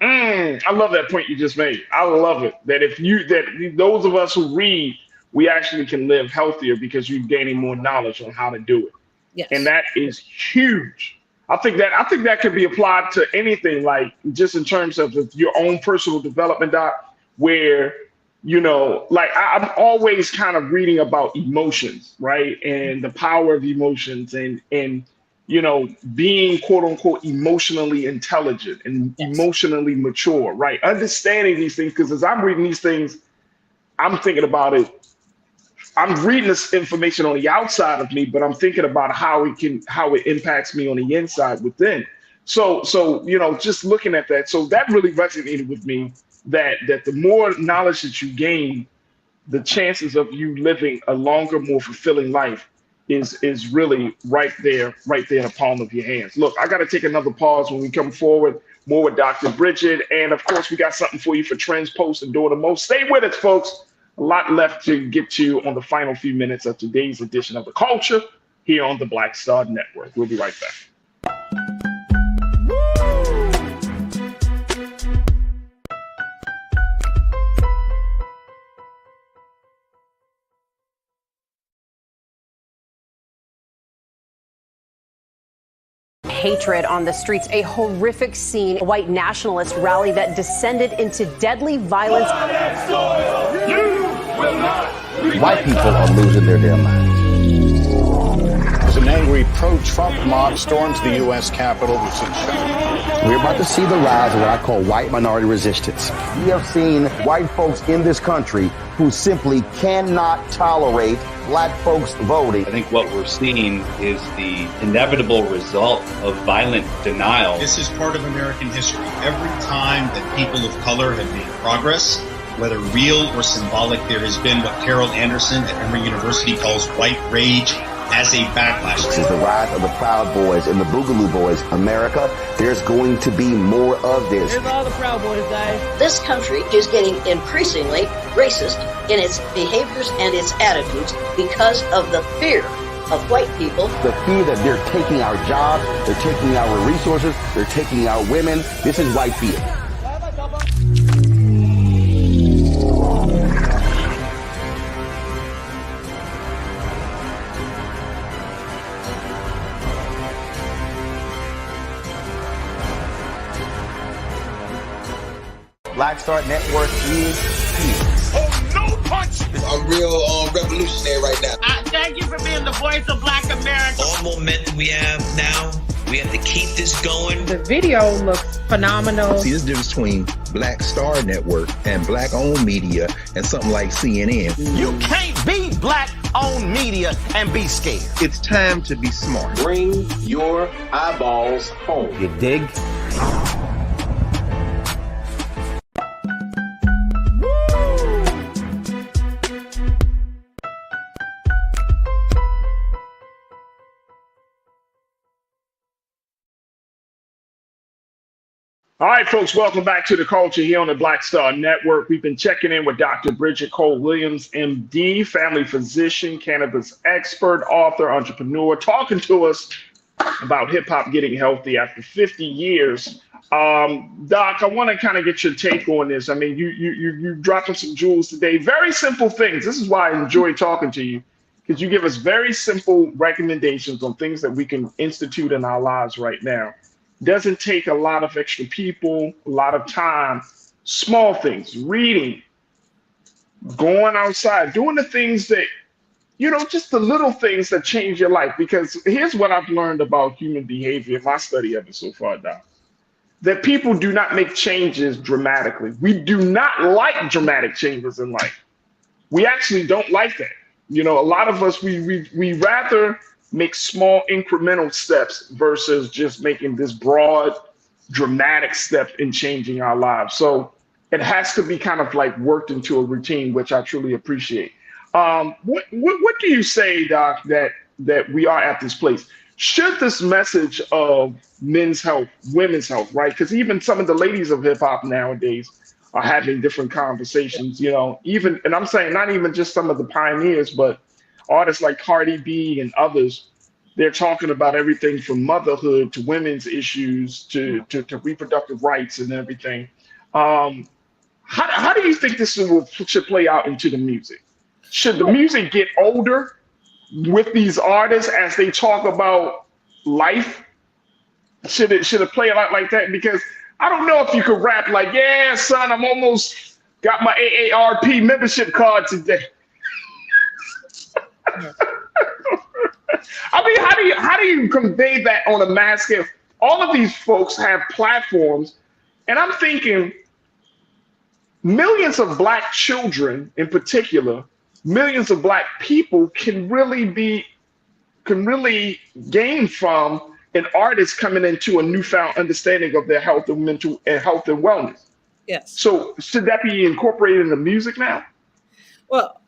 I love that point you just made. I love it. That those of us who read, we actually can live healthier because you're gaining more knowledge on how to do it. Yes. And that is huge. I think that could be applied to anything, like just in terms of your own personal development, Doc, where, like I'm always kind of reading about emotions, right? And the power of emotions and being quote unquote emotionally intelligent and emotionally mature, right? Understanding these things, because as I'm reading these things, I'm thinking about it. I'm reading this information on the outside of me, but I'm thinking about how it impacts me on the inside within. So just looking at that, so that really resonated with me, that the more knowledge that you gain, the chances of you living a longer, more fulfilling life is really right there in the palm of your hands. Look, I got to take another pause. When we come forward, more with Dr. Bridget, and of course we got something for you for Trends, Post, and Doing the Most. Stay with us, folks. A lot left to get to on the final few minutes of today's edition of The Culture here on the Black Star Network. We'll be right back. Hatred on the streets, a horrific scene, a white nationalist rally that descended into deadly violence. White people are losing their damn minds. As an angry pro-Trump mob storms the U.S. Capitol, we're about to see the rise of what I call white minority resistance. We have seen white folks in this country who simply cannot tolerate black folks voting. I think what we're seeing is the inevitable result of violent denial. This is part of American history. Every time that people of color have made progress, whether real or symbolic, there has been what Carol Anderson at Emory University calls white rage as a backlash. This is the rise of the Proud Boys and the Boogaloo Boys. America, there's going to be more of this. Here's all the Proud Boys, guys. This country is getting increasingly racist in its behaviors and its attitudes because of the fear of white people. The fear that they're taking our jobs, they're taking our resources, they're taking our women. This is white fear. Black Star Network is here. Oh, no punch! I'm real revolutionary right now. Thank you for being the voice of Black America. All momentum we have now, we have to keep this going. The video looks phenomenal. See, there's a difference between Black Star Network and black-owned media and something like CNN. You can't be black-owned media and be scared. It's time to be smart. Bring your eyeballs home. You dig? All right, folks, welcome back to The Culture here on the Black Star Network. We've been checking in with Dr. Bridget Cole-Williams, MD, family physician, cannabis expert, author, entrepreneur, talking to us about hip-hop getting healthy after 50 years. Doc, I want to kind of get your take on this. I mean, you dropping some jewels today. Very simple things. This is why I enjoy talking to you. Could you give us very simple recommendations on things that we can institute in our lives right now? Doesn't take a lot of extra people, a lot of time. Small things, reading, going outside, doing the things that, just the little things that change your life. Because here's what I've learned about human behavior in my study of it so far, Doc, that people do not make changes dramatically. We do not like dramatic changes in life. We actually don't like that. A lot of us, we rather make small incremental steps versus just making this broad, dramatic step in changing our lives. So it has to be kind of like worked into a routine, which I truly appreciate. What do you say, Doc, that we are at this place? Should this message of men's health, women's health, right? Because even some of the ladies of hip hop nowadays are having different conversations, even, and I'm saying not even just some of the pioneers, but artists like Cardi B and others, they're talking about everything from motherhood to women's issues to reproductive rights and everything. How do you think this should play out into the music? Should the music get older with these artists as they talk about life? Should it play out like that? Because I don't know if you could rap like, yeah, son, I'm almost got my AARP membership card today. I mean, how do you convey that on a mass scale? All of these folks have platforms, and I'm thinking millions of Black children in particular, millions of Black people can really gain from an artist coming into a newfound understanding of their health and mental and health and wellness. Yes. So should that be incorporated in the music now? Well,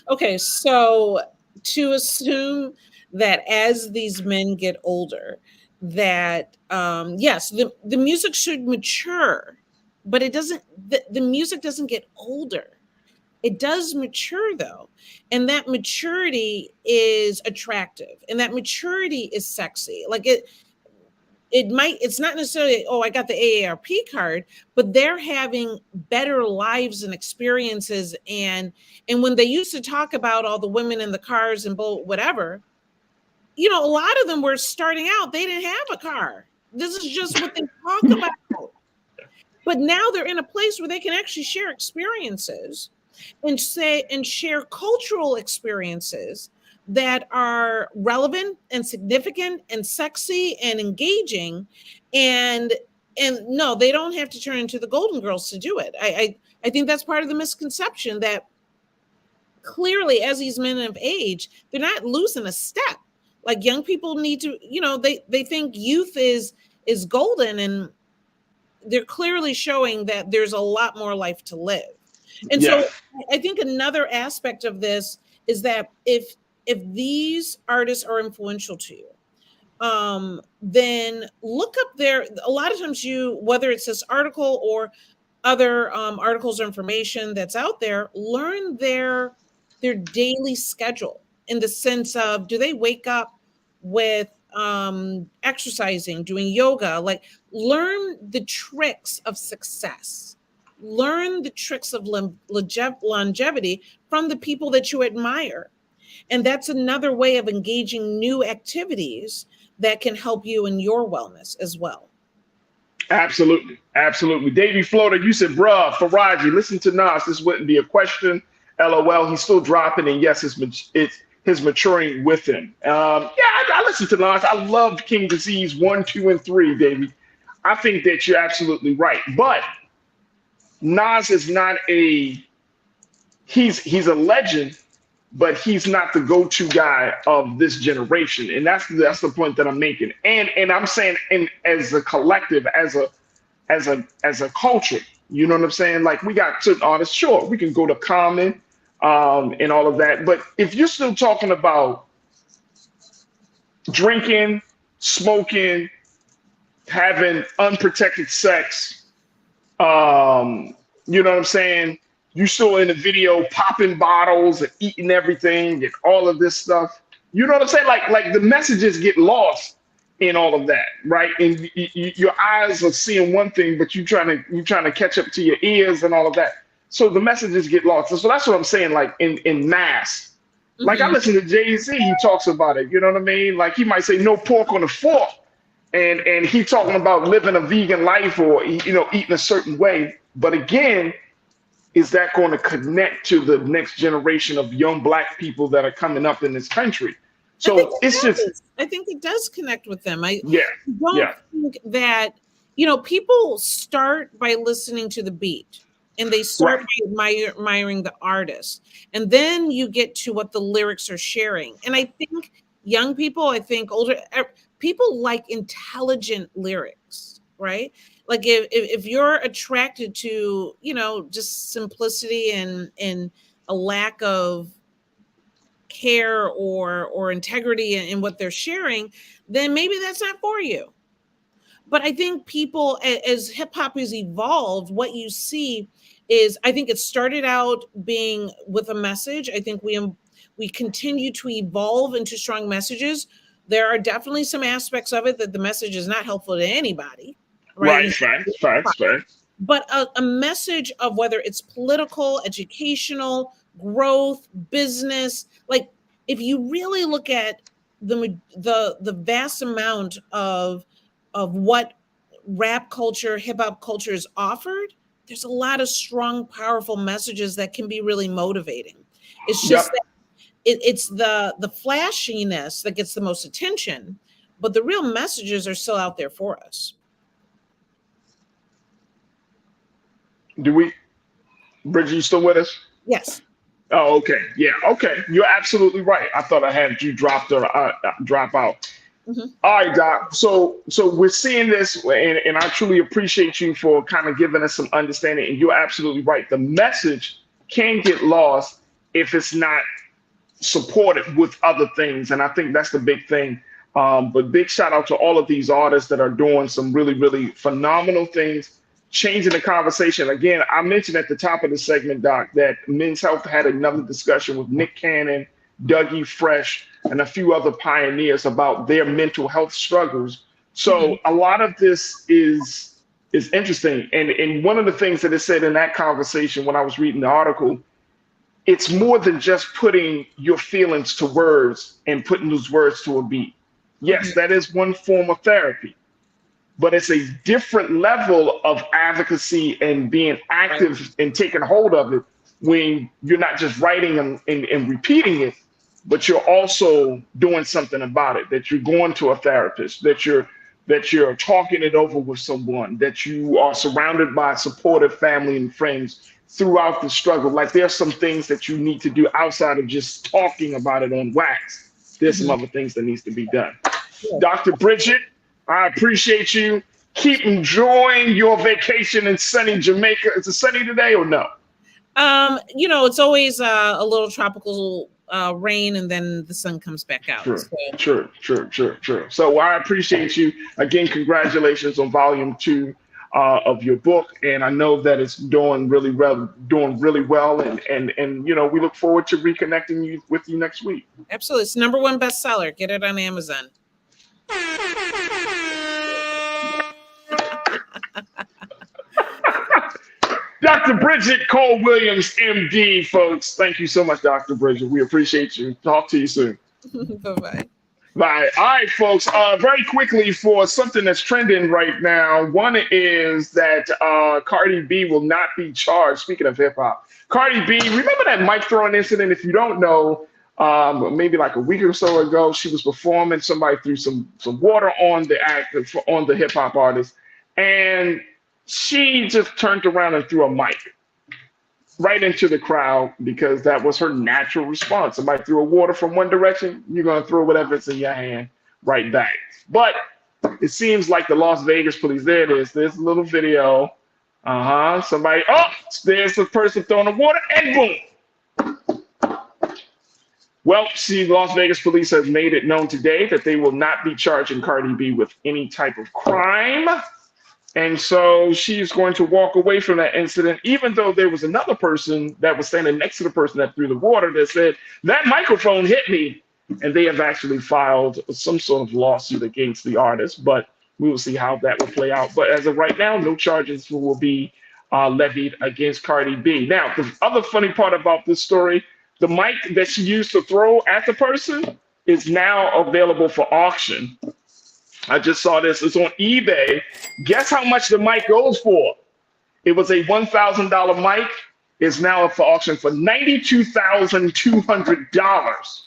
okay. So to assume that as these men get older, that yes, the music should mature, but it doesn't. The music doesn't get older. It does mature though. And that maturity is attractive and that maturity is sexy. Like it's not necessarily, oh, I got the AARP card, but they're having better lives and experiences. And when they used to talk about all the women in the cars and whatever, a lot of them were starting out, they didn't have a car. This is just what they talk about. But now they're in a place where they can actually share experiences and share cultural experiences that are relevant and significant and sexy and engaging. And no, they don't have to turn into the Golden Girls to do it. I think that's part of the misconception that clearly as these men of age, they're not losing a step. Like young people need to, they think youth is golden, and they're clearly showing that there's a lot more life to live. And so I think another aspect of this is that if these artists are influential to you, then look up a lot of times whether it's this article or other articles or information that's out there, learn their daily schedule in the sense of, do they wake up with exercising, doing yoga, like learn the tricks of success. Learn the tricks of longevity from the people that you admire. And that's another way of engaging new activities that can help you in your wellness as well. Absolutely. Absolutely. Davey Floater, you said, bruh, Farajii, listen to Nas. This wouldn't be a question. LOL, he's still dropping. And yes, it's his maturing with him. I listen to Nas. I love King Disease 1, 2, and 3, Davey. I think that you're absolutely right. But Nas is not he's a legend, but he's not the go-to guy of this generation. And that's the point that I'm making. And I'm saying as a collective, as a culture, you know what I'm saying? Like we got certain artists, sure, we can go to Common and all of that. But if you're still talking about drinking, smoking, having unprotected sex, you know what I'm saying? You still in the video popping bottles and eating everything and all of this stuff. You know what I'm saying? Like the messages get lost in all of that, right? And your eyes are seeing one thing, but you're trying to catch up to your ears and all of that. So the messages get lost. So that's what I'm saying. Like in mass, Like I listen to Jay-Z, he talks about it. You know what I mean? Like he might say no pork on the fork, and he talking about living a vegan life or eating a certain way. But again, is that going to connect to the next generation of young Black people that are coming up in this country? So it's just, I think it does connect with them. I yeah, don't think that, people start by listening to the beat and they start by admiring the artist. And then you get to what the lyrics are sharing. And I think young people, I think older people like intelligent lyrics, right? Like if you're attracted to, just simplicity and a lack of care or integrity in what they're sharing, then maybe that's not for you. But I think people, as hip hop has evolved, what you see is, I think it started out being with a message. I think we continue to evolve into strong messages. There are definitely some aspects of it that the message is not helpful to anybody. Right. Facts. But a message of whether it's political, educational, growth, business, like if you really look at the vast amount of what rap culture, hip hop culture is offered, there's a lot of strong, powerful messages that can be really motivating. It's just that it's the flashiness that gets the most attention, but the real messages are still out there for us. Bridget, you still with us? Yes. Oh, okay. Yeah. Okay. You're absolutely right. I thought I had you drop out. All right, Doc. So we're seeing this, and I truly appreciate you for kind of giving us some understanding. And you're absolutely right. The message can get lost if it's not supported with other things, and I think that's the big thing. But big shout out to all of these artists that are doing some really, really phenomenal things, changing the conversation. Again, I mentioned at the top of the segment, Doc, that Men's Health had another discussion with Nick Cannon, Dougie Fresh, and a few other pioneers about their mental health struggles. So a lot of this is interesting. And one of the things that is said in that conversation when I was reading the article, it's more than just putting your feelings to words and putting those words to a beat. Yes, that is one form of therapy, but it's a different level of advocacy and being active and taking hold of it when you're not just writing and repeating it, but you're also doing something about it, that you're going to a therapist, that you're talking it over with someone, that you are surrounded by supportive family and friends throughout the struggle. Like there's some things that you need to do outside of just talking about it on wax. There's some other things that needs to be done. Dr. Bridget, I appreciate you. Keep enjoying your vacation in sunny Jamaica. Is it sunny today or no? It's always a little tropical rain and then the sun comes back out. True. So I appreciate you. Again, congratulations on volume 2 of your book. And I know that it's doing really well. And we look forward to reconnecting with you next week. Absolutely. It's #1 bestseller. Get it on Amazon. Dr. Bridget Cole-Williams, MD, folks. Thank you so much, Dr. Bridget. We appreciate you. Talk to you soon. Bye-bye. Bye. All right, folks. Very quickly, for something that's trending right now, one is that Cardi B will not be charged. Speaking of hip hop, Cardi B, remember that mic throwing incident? If you don't know, maybe like a week or so ago, she was performing. Somebody threw some water on the hip hop artist, and she just turned around and threw a mic right into the crowd because that was her natural response. Somebody threw a water from one direction, you're going to throw whatever's in your hand right back. But it seems like the Las Vegas police, there it is. There's a little video. Somebody, there's the person throwing the water, and boom. Well, the Las Vegas police has made it known today that they will not be charging Cardi B with any type of crime. And so she's going to walk away from that incident, even though there was another person that was standing next to the person that threw the water that said, that microphone hit me. And they have actually filed some sort of lawsuit against the artist, but we will see how that will play out. But as of right now, no charges will be levied against Cardi B. Now, the other funny part about this story, The mic that she used to throw at the person is now available for auction. I just saw this. It's on eBay. Guess how much the mic goes for? It was a $1,000 mic. It's now up for auction for $92,200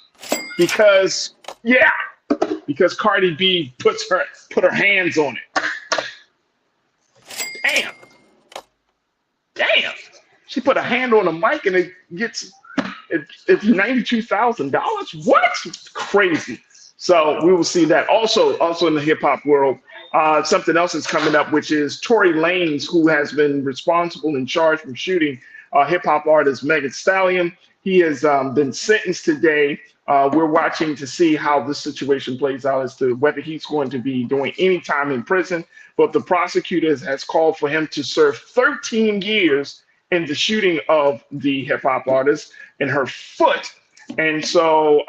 because Cardi B put her hands on it. Damn. She put a hand on a mic and it's $92,000. What? It's crazy. So we will see that. Also in the hip hop world, something else is coming up, which is Tory Lanez, who has been responsible and charged for shooting hip hop artist Megan Thee Stallion. He has been sentenced today. We're watching to see how this situation plays out as to whether he's going to be doing any time in prison. But the prosecutors has called for him to serve 13 years in the shooting of the hip hop artist in her foot. And so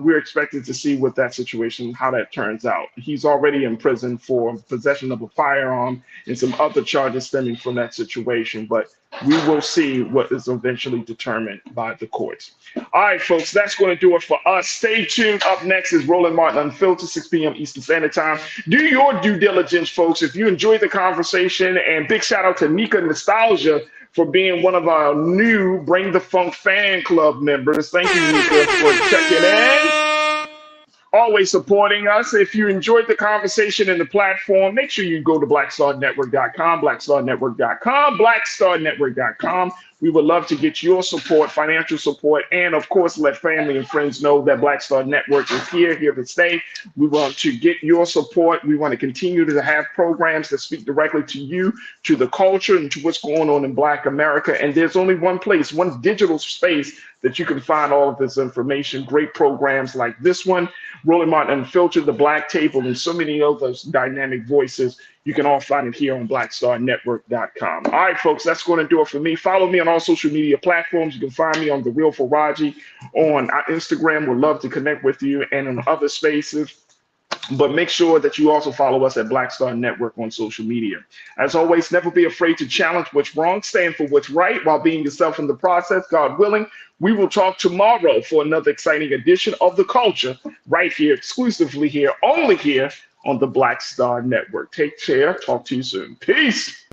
we're expected to see what that situation, how that turns out. He's already in prison for possession of a firearm and some other charges stemming from that situation. But we will see what is eventually determined by the courts. All right, folks, that's going to do it for us. Stay tuned. Up next is Roland Martin Unfiltered, 6 p.m. Eastern Standard Time. Do your due diligence, folks. If you enjoyed the conversation, and big shout out to Nika Nostalgia for being one of our new Bring the Funk fan club members. Thank you, Nika, for checking in. Always supporting us. If you enjoyed the conversation and the platform, make sure you go to blackstarnetwork.com, blackstarnetwork.com, blackstarnetwork.com. We would love to get your support, financial support, and of course, let family and friends know that Black Star Network is here to stay. We want to get your support. We want to continue to have programs that speak directly to you, to the culture, and to what's going on in Black America. And there's only one place, one digital space that you can find all of this information. Great programs like this one, Roland Martin Unfiltered, The Black Table, and so many others dynamic voices. You can all find it here on blackstarnetwork.com. All right, folks, that's going to do it for me. Follow me on all social media platforms. You can find me on The Real Farajii on Instagram. We'd love to connect with you, and in other spaces. But make sure that you also follow us at Black Star Network on social media. As always, never be afraid to challenge what's wrong, stand for what's right while being yourself in the process. God willing, we will talk tomorrow for another exciting edition of The Culture right here, exclusively here, only here on the Black Star Network. Take care. Talk to you soon. Peace.